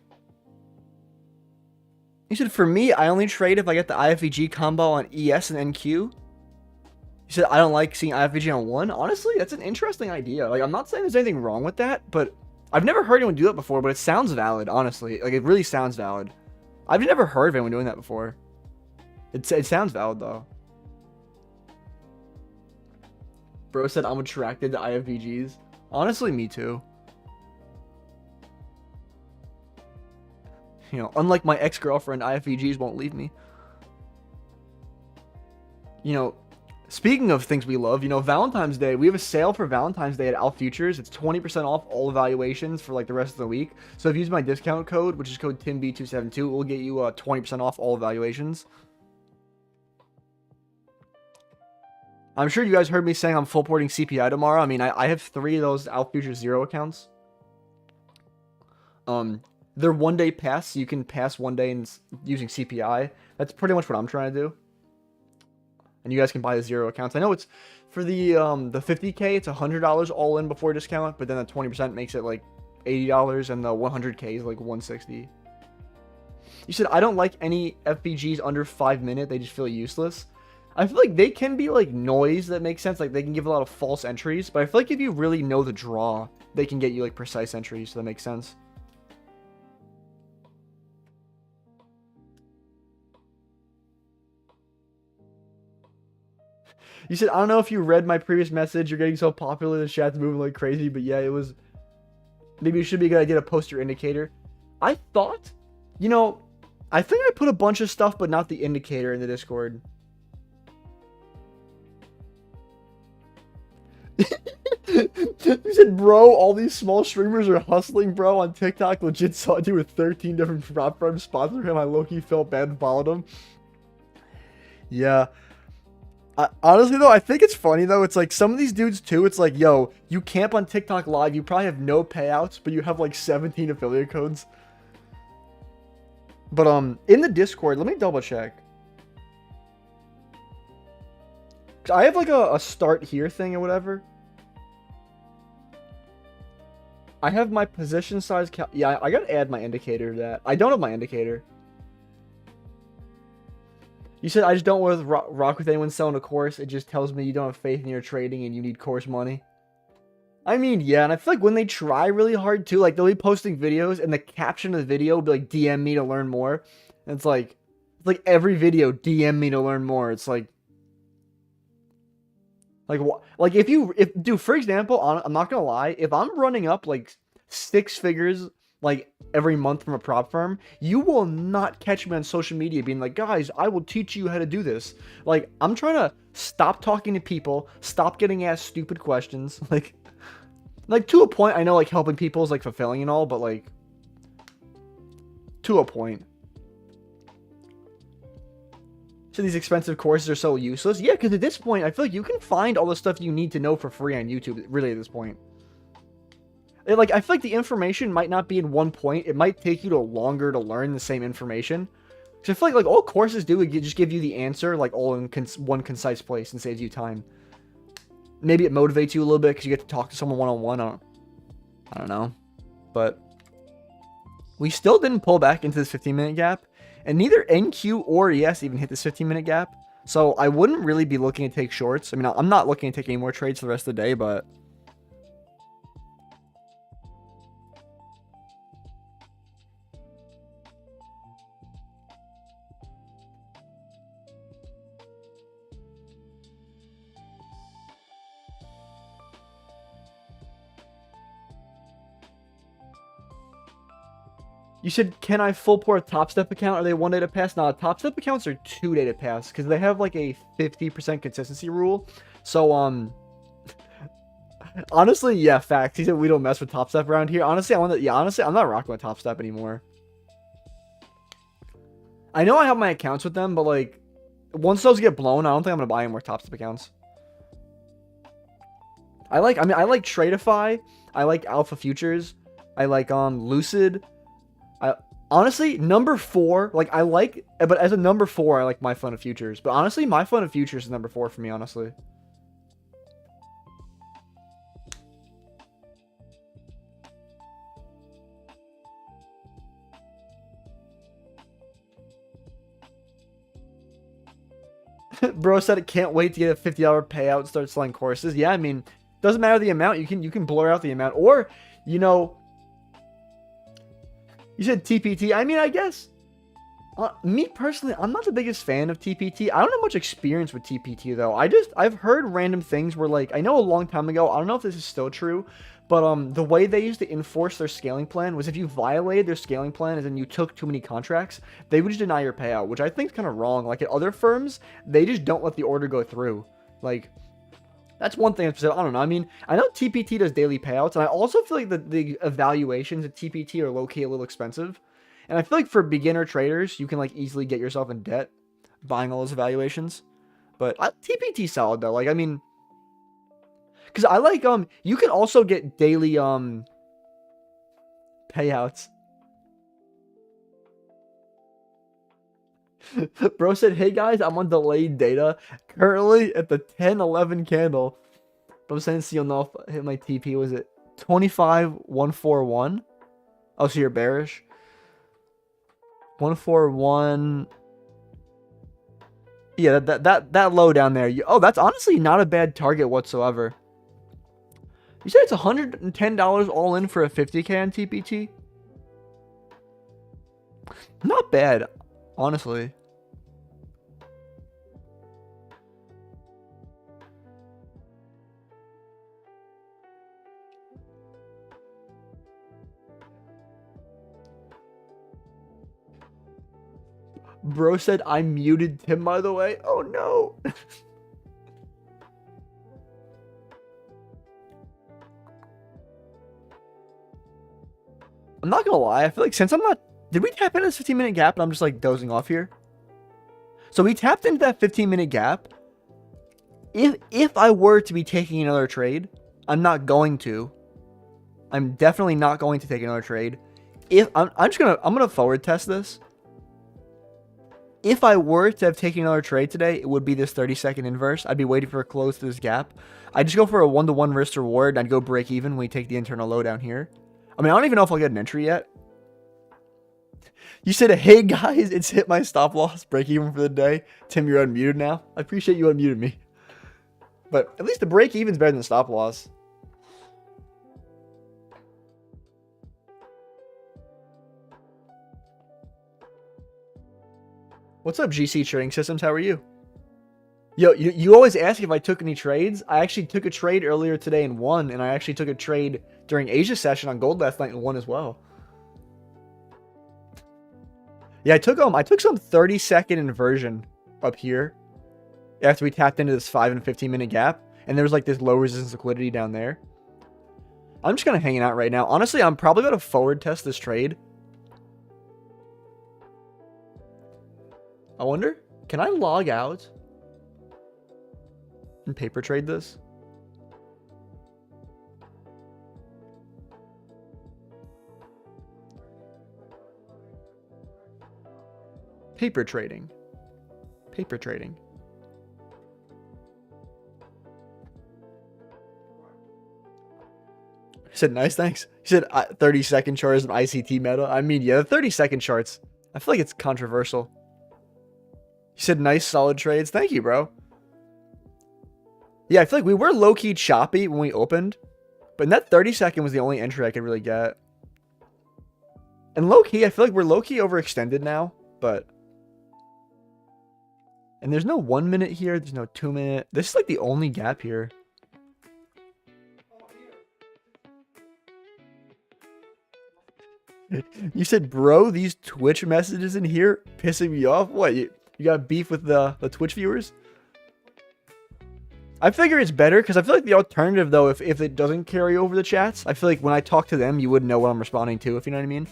A: He said, for me, I only trade if I get the IFVG combo on ES and NQ. He said, I don't like seeing IFVG on 1. Honestly, that's an interesting idea. Like, I'm not saying there's anything wrong with that, but I've never heard anyone do that before, but it sounds valid, honestly. Like, it really sounds valid. I've never heard of anyone doing that before. It sounds valid, though. Bro said, I'm attracted to IFVGs. Honestly, me too. You know, unlike my ex-girlfriend, IFVGs won't leave me. You know, speaking of things we love, you know, Valentine's Day, we have a sale for Valentine's Day at Alpha Futures. It's 20% off all evaluations for like the rest of the week. So if you use my discount code, which is code TIMB272, it will get you 20% off all evaluations. I'm sure you guys heard me saying I'm full porting CPI tomorrow. I mean, I have 3 of those Alpha Futures 0 accounts. They're 1 day pass, so you can pass 1 day using CPI. That's pretty much what I'm trying to do. And you guys can buy the 0 accounts. I know it's for the 50K, it's $100 all in before discount, but then the 20% makes it like $80, and the 100K is like $160. You said, I don't like any FBGs under 5 minutes. They just feel useless. I feel like they can be like noise that makes sense. Like, they can give a lot of false entries, but I feel like if you really know the draw, they can get you like precise entries, so that makes sense. You said, I don't know if you read my previous message. You're getting so popular. The chat's moving like crazy. But yeah, it was... Maybe it should be a good idea to post your indicator. I thought... You know, I think I put a bunch of stuff, but not the indicator in the Discord. You said, bro, all these small streamers are hustling, bro. On TikTok, legit saw a dude with 13 different prop firms sponsor him. I low-key felt bad and followed him. Yeah. Honestly, though, I think it's funny, though. It's like some of these dudes, too. It's like, yo, you camp on TikTok Live. You probably have no payouts, but you have like 17 affiliate codes. But in the Discord, let me double check. I have like a start here thing or whatever. I have my position size. Yeah, I gotta add my indicator to that. I don't have my indicator. You said, I just don't want to rock with anyone selling a course. It just tells me you don't have faith in your trading and you need course money. I mean, yeah, and I feel like when they try really hard too, like they'll be posting videos and the caption of the video will be like, DM me to learn more. And it's like every video, DM me to learn more. It's like dude, for example, I'm not gonna lie, if I'm running up like 6 figures like every month from a prop firm, you will not catch me on social media being like, guys, I will teach you how to do this. Like, I'm trying to stop talking to people, stop getting asked stupid questions. Like to a point, I know like helping people is like fulfilling and all, but like to a point. So these expensive courses are so useless. Yeah, because at this point, I feel like you can find all the stuff you need to know for free on YouTube, really, at this point. Like, I feel like the information might not be in one point. It might take you longer to learn the same information. Because I feel like all courses do is just give you the answer, like, all in one concise place and saves you time. Maybe it motivates you a little bit because you get to talk to someone one-on-one. I don't know. But we still didn't pull back into this 15-minute gap. And neither NQ or ES even hit this 15-minute gap. So I wouldn't really be looking to take shorts. I mean, I'm not looking to take any more trades for the rest of the day, but... You said, can I full port a Top Step account? Are they 1 day to pass? No, Top Step accounts are 2 day to pass because they have like a 50% consistency rule. So, honestly, yeah, facts. He said we don't mess with Top Step around here. Honestly, honestly, I'm not rocking with Top Step anymore. I know I have my accounts with them, but like, once those get blown, I don't think I'm gonna buy any more Top Step accounts. I like Tradeify. I like Alpha Futures. I like Lucid. Honestly, number 4, like, but as a number 4, I like My Fun of Futures. But honestly, My Fun of Futures is number 4 for me, honestly. Bro said it can't wait to get a $50 payout and start selling courses. Yeah, I mean, doesn't matter the amount. You can blur out the amount. Or, you know... You said TPT. I mean, I guess me personally, I'm not the biggest fan of TPT. I don't have much experience with TPT though. I've heard random things where, like, I know a long time ago, I don't know if this is still true, but the way they used to enforce their scaling plan was if you violated their scaling plan as in you took too many contracts, they would just deny your payout, which I think is kind of wrong. Like at other firms, they just don't let the order go through. Like, that's one thing. I don't know. I mean, I know TPT does daily payouts, and I also feel like the evaluations at TPT are low-key a little expensive. And I feel like for beginner traders, you can like easily get yourself in debt buying all those evaluations. But TPT solid though. Like, I mean, because I like you can also get daily payouts. Bro said, hey guys, I'm on delayed data currently at the 10-11 candle. But I'm saying, so you'll know if I hit my TP. Was it 25,141? Oh, so you're bearish. 141. Yeah, that low down there. Oh, that's honestly not a bad target whatsoever. You said it's $110 all in for a 50k on TPT? Not bad, honestly. Bro said I muted Tim, by the way. Oh no. I'm not gonna lie, I feel like since I'm not... Did we tap into this 15-minute gap and I'm just like dozing off here? So we tapped into that 15-minute gap. If I were to be taking another trade, I'm not going to. I'm definitely not going to take another trade. If I'm gonna forward test this. If I were to have taken another trade today, it would be this 30-second inverse. I'd be waiting for a close to this gap. I'd just go for a 1-to-1 risk reward, and I'd go break even when we take the internal low down here. I mean, I don't even know if I'll get an entry yet. You said, hey guys, it's hit my stop loss, break even for the day. Tim, you're unmuted now. I appreciate you unmuted me. But at least the break even's better than the stop loss. What's up, GC Trading Systems? How are you? Yo, you always ask if I took any trades. I actually took a trade earlier today and won, and I actually took a trade during Asia session on gold last night and won as well. Yeah, I took some 30-second inversion up here after we tapped into this 5 and 15-minute gap, and there was like this low resistance liquidity down there. I'm just kind of hanging out right now. Honestly, I'm probably going to forward test this trade. I wonder, can I log out and paper trade this? Paper trading. Paper trading. He said, nice, thanks. He said, 30-second charts of ICT meta. I mean, yeah, the 30-second charts. I feel like it's controversial. He said, nice, solid trades. Thank you, bro. Yeah, I feel like we were low-key choppy when we opened. But in that 30-second was the only entry I could really get. And low-key, I feel like we're low-key overextended now. But... And there's no 1 minute here. There's no 2 minute. This is like the only gap here. You said, bro, these Twitch messages in here pissing me off. What, you got beef with the Twitch viewers? I figure it's better because I feel like the alternative, though, if it doesn't carry over the chats, I feel like when I talk to them, you wouldn't know what I'm responding to, if you know what I mean.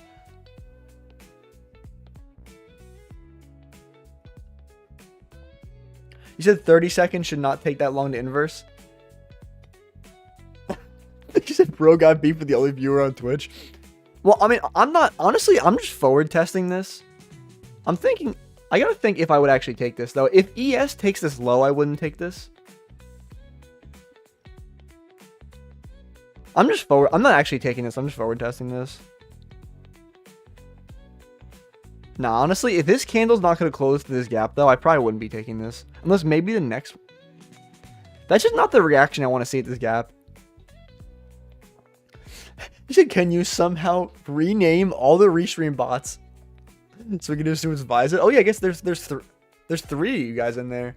A: You said 30 seconds should not take that long to inverse. You said, bro, got beef with the only viewer on Twitch. Well, I mean, I'm not, honestly, I'm just forward testing this. I'm thinking, I gotta think if I would actually take this, though. If ES takes this low, I wouldn't take this. I'm not actually taking this, I'm just forward testing this. Nah, honestly, if this candle's not gonna close to this gap, though, I probably wouldn't be taking this. Unless maybe the next... That's just not the reaction I want to see at this gap. You said, can you somehow rename all the restream bots so we can just advise it? Oh yeah, I guess there's three of you guys in there.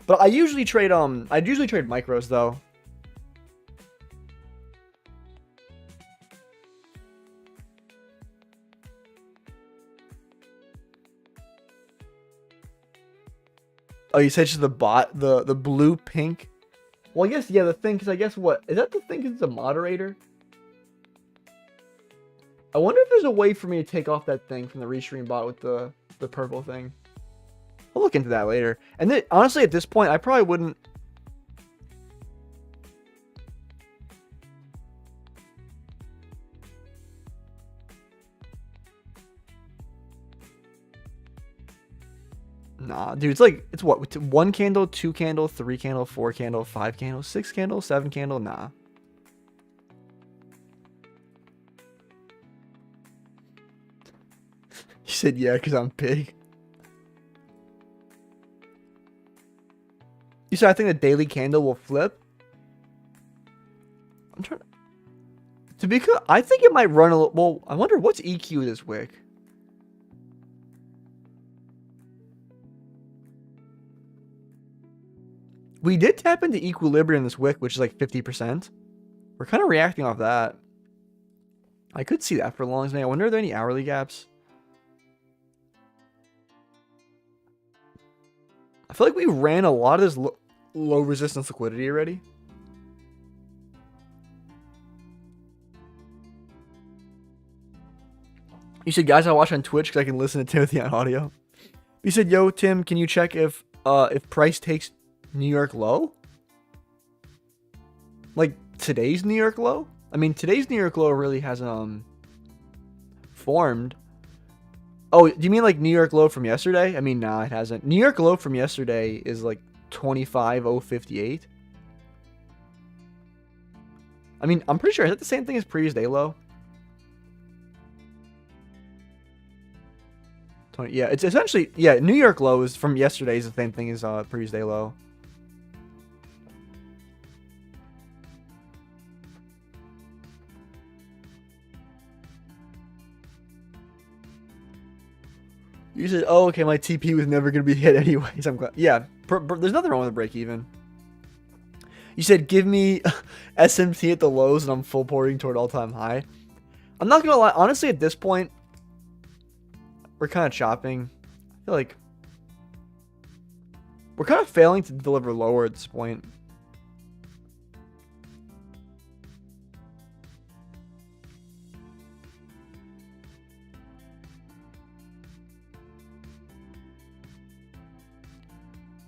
A: But I usually trade micros though. Oh, you said just the bot, the blue pink. Well, I guess yeah, the thing, because I guess what is that the thing? Is a moderator? I wonder if there's a way for me to take off that thing from the restream bot with the purple thing. I'll look into that later. And then, honestly, at this point, I probably wouldn't... Nah, dude, it's what? 1 candle, 2 candle, 3 candle, 4 candle, 5 candle, 6 candle, 7 candle? Nah. You said, yeah, because I'm big. You said, I think the daily candle will flip. I'm trying to be clear, I think it might run a little... Well, I wonder what's EQ this wick. We did tap into equilibrium this wick, which is like 50%. We're kind of reacting off that. I could see that for long as I wonder, are there any hourly gaps? I feel like we ran a lot of this low resistance liquidity already. You said, guys, I watch on Twitch because I can listen to Timothy on audio. You said, yo, Tim, can you check if price takes New York low? Like today's New York low? I mean, today's New York low really hasn't formed. Oh, do you mean like New York low from yesterday? I mean, nah, it hasn't. New York low from yesterday is like 25,058. I mean, I'm pretty sure, is that the same thing as previous day low? 20, yeah, it's essentially, yeah, New York low is from yesterday is the same thing as previous day low. You said, oh, okay, my TP was never going to be hit anyways. I'm glad. Yeah, there's nothing wrong with the break even. You said, give me SMT at the lows and I'm full porting toward all-time high. I'm not going to lie. Honestly, at this point, we're kind of chopping. I feel like we're kind of failing to deliver lower at this point.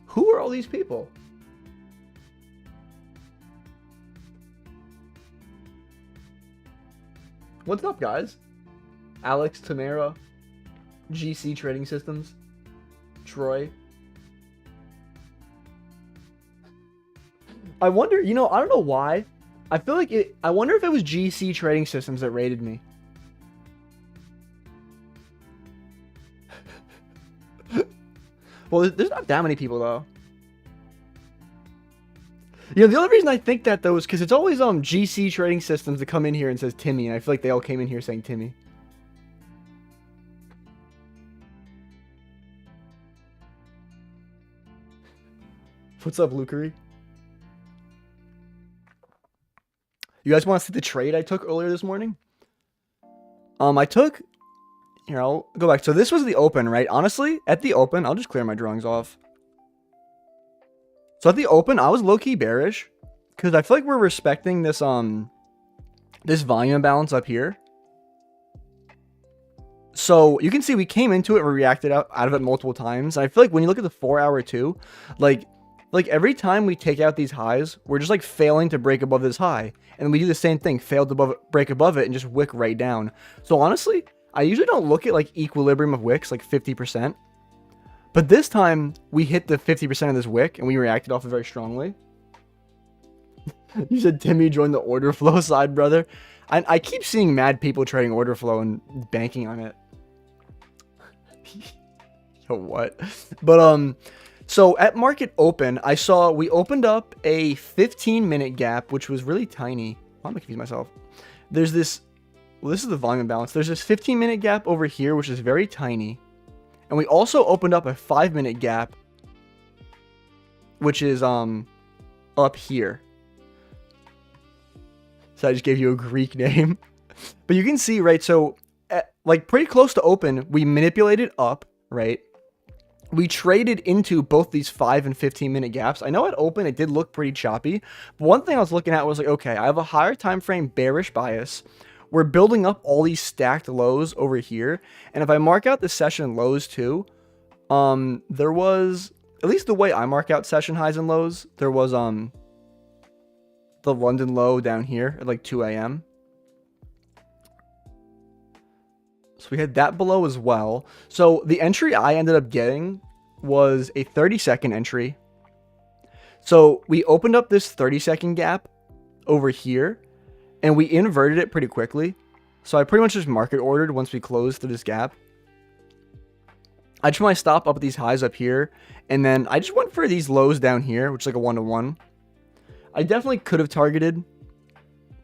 A: Who are all these people? What's up, guys? Alex, Tamara, GC Trading Systems. Troy. I wonder, you know, I don't know why. I feel like I wonder if it was GC Trading Systems that rated me. Well, there's not that many people though. You know, the only reason I think that though is because it's always GC Trading Systems that come in here and says Timmy, and I feel like they all came in here saying Timmy. What's up, Lukery? You guys want to see the trade I took earlier this morning? I took... Here, I'll go back. So this was the open, right? Honestly, at the open, I'll just clear my drawings off. So at the open, I was low-key bearish. Because I feel like we're respecting this, this volume imbalance up here. So you can see we came into it and we reacted out of it multiple times. And I feel like when you look at the 4-hour too, like every time we take out these highs, we're just like failing to break above this high. And then we do the same thing, fail to break above it and just wick right down. So honestly, I usually don't look at like equilibrium of wicks, like 50%. But this time we hit the 50% of this wick and we reacted off it very strongly. You said Timmy joined the order flow side, brother. I keep seeing mad people trading order flow and banking on it. Yo, what? But so at market open, I saw we opened up a 15-minute gap, which was really tiny. I'm gonna confuse myself. There's this, well, this is the volume imbalance. There's this 15-minute gap over here, which is very tiny. And we also opened up a 5-minute gap, which is up here. So I just gave you a Greek name. But you can see, right, so like pretty close to open, we manipulated up, right? We traded into both these 5 and 15-minute gaps. I know at open it did look pretty choppy, but one thing I was looking at was like, okay, I have a higher time frame bearish bias. We're building up all these stacked lows over here, and if I mark out the session lows too, there was, at least the way I mark out session highs and lows, there was the London low down here at like 2 a.m. So we had that below as well. So the entry I ended up getting was a 30-second entry. So we opened up this 30-second gap over here, and we inverted it pretty quickly. So I pretty much just market ordered once we closed through this gap. I just want to stop up at these highs up here, and then I just went for these lows down here, which is like a 1-to-1. I definitely could have targeted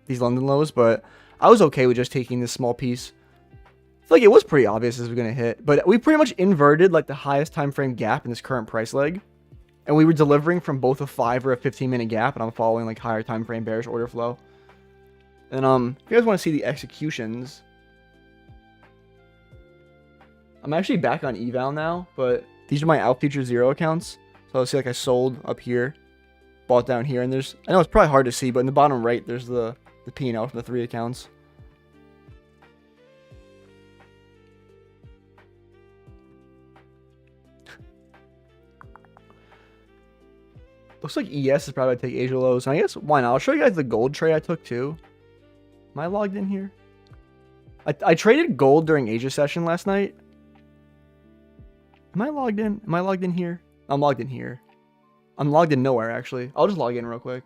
A: these London lows, but I was okay with just taking this small piece. I feel like it was pretty obvious this was going to hit, but we pretty much inverted like the highest time frame gap in this current price leg, and we were delivering from both a 5 or a 15-minute gap, and I'm following like higher time frame bearish order flow. And if you guys want to see the executions, I'm actually back on eval now, but these are my out future 0 accounts. So I'll see like I sold up here, bought down here, and there's, I know it's probably hard to see, but in the bottom right there's the P&L from the 3 accounts. Looks like ES is probably going to take Asia lows. And I guess why not? I'll show you guys the gold trade I took too. Am I logged in here? I traded gold during Asia session last night. Am I logged in? Am I logged in here? I'm logged in here. I'm logged in nowhere actually. I'll just log in real quick.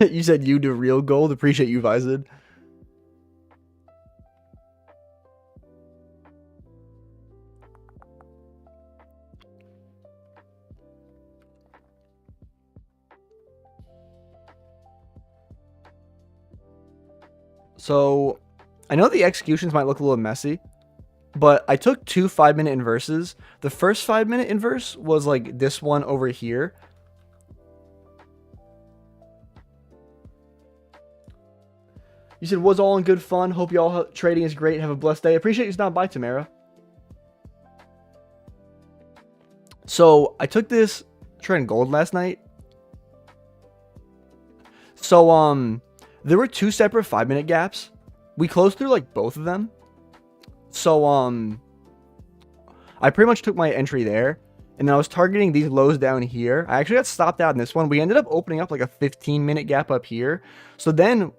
A: You said you do real gold. Appreciate you, Vizid. So, I know the executions might look a little messy, but I took 2 5-minute inverses. The first 5-minute inverse was like this one over here. You said, was all in good fun. Hope y'all trading is great. Have a blessed day. Appreciate you stopping by, Tamara. So, I took this trading gold last night. So, there were 2 separate 5-minute gaps. We closed through like both of them. So I pretty much took my entry there, and then I was targeting these lows down here. I actually got stopped out in this one. We ended up opening up like a 15-minute gap up here. So then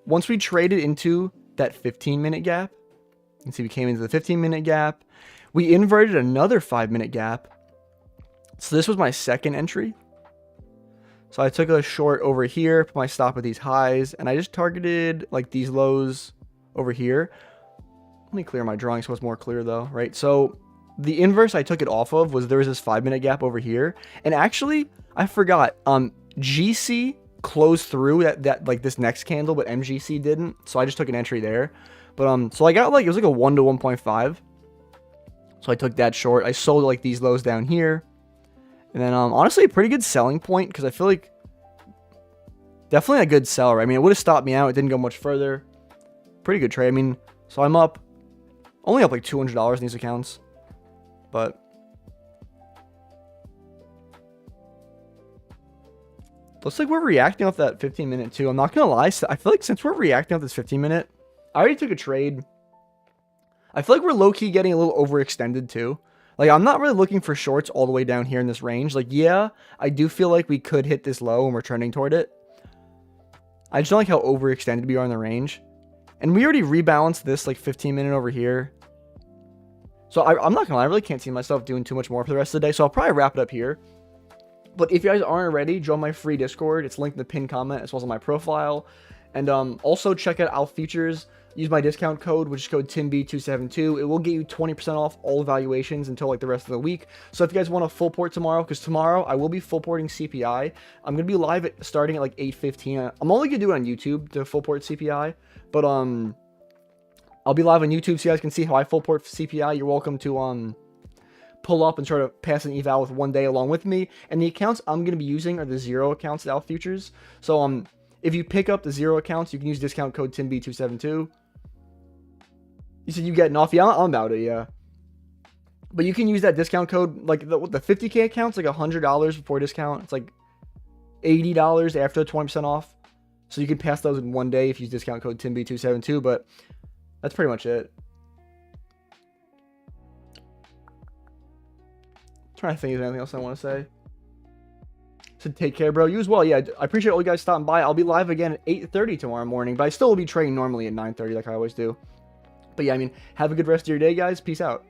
A: once we traded into that 15-minute gap, you can see we came into the 15-minute gap. We inverted another 5-minute gap. So this was my second entry. So I took a short over here, put my stop at these highs, and I just targeted like these lows over here. Let me clear my drawing so it's more clear though, right? So the inverse I took it off of was there was this 5-minute gap over here. And actually, I forgot, GC closed through that like this next candle, but MGC didn't. So I just took an entry there. But so I got like, it was like a 1 to 1.5. So I took that short. I sold like these lows down here. And then honestly, a pretty good selling point because I feel like definitely a good seller. I mean, it would have stopped me out. It didn't go much further. Pretty good trade. I mean, so I'm up, only up like $200 in these accounts. But looks like we're reacting off that 15-minute too. I'm not going to lie. I feel like since we're reacting off this 15-minute, I already took a trade. I feel like we're low-key getting a little overextended too. Like, I'm not really looking for shorts all the way down here in this range. Like, yeah, I do feel like we could hit this low and we're trending toward it. I just don't like how overextended we are in the range. And we already rebalanced this, like, 15-minute over here. So, I'm not gonna lie, I really can't see myself doing too much more for the rest of the day. So, I'll probably wrap it up here. But if you guys aren't already, join my free Discord. It's linked in the pinned comment as well as on my profile. And also check out Alpha Futures. Use my discount code, which is code TIMB272. It will get you 20% off all evaluations until like the rest of the week. So if you guys want a full port tomorrow, because tomorrow I will be full porting CPI. I'm going to be live starting at like 8:15. I'm only going to do it on YouTube to full port CPI. But I'll be live on YouTube so you guys can see how I full port CPI. You're welcome to pull up and try to pass an eval with one day along with me. And the accounts I'm going to be using are the 0 accounts at Alpha Futures. So if you pick up the 0 accounts, you can use discount code TIMB272. You said you getting off? Yeah, I'm about it, yeah. But you can use that discount code, like the 50K account's like $100 before discount. It's like $80 after 20% off. So you can pass those in one day if you use discount code TIMB272, but that's pretty much it. Trying to think of anything else I want to say. So take care, bro. You as well. Yeah, I appreciate all you guys stopping by. I'll be live again at 8:30 tomorrow morning, but I still will be trading normally at 9:30 like I always do. But yeah, I mean, have a good rest of your day, guys. Peace out.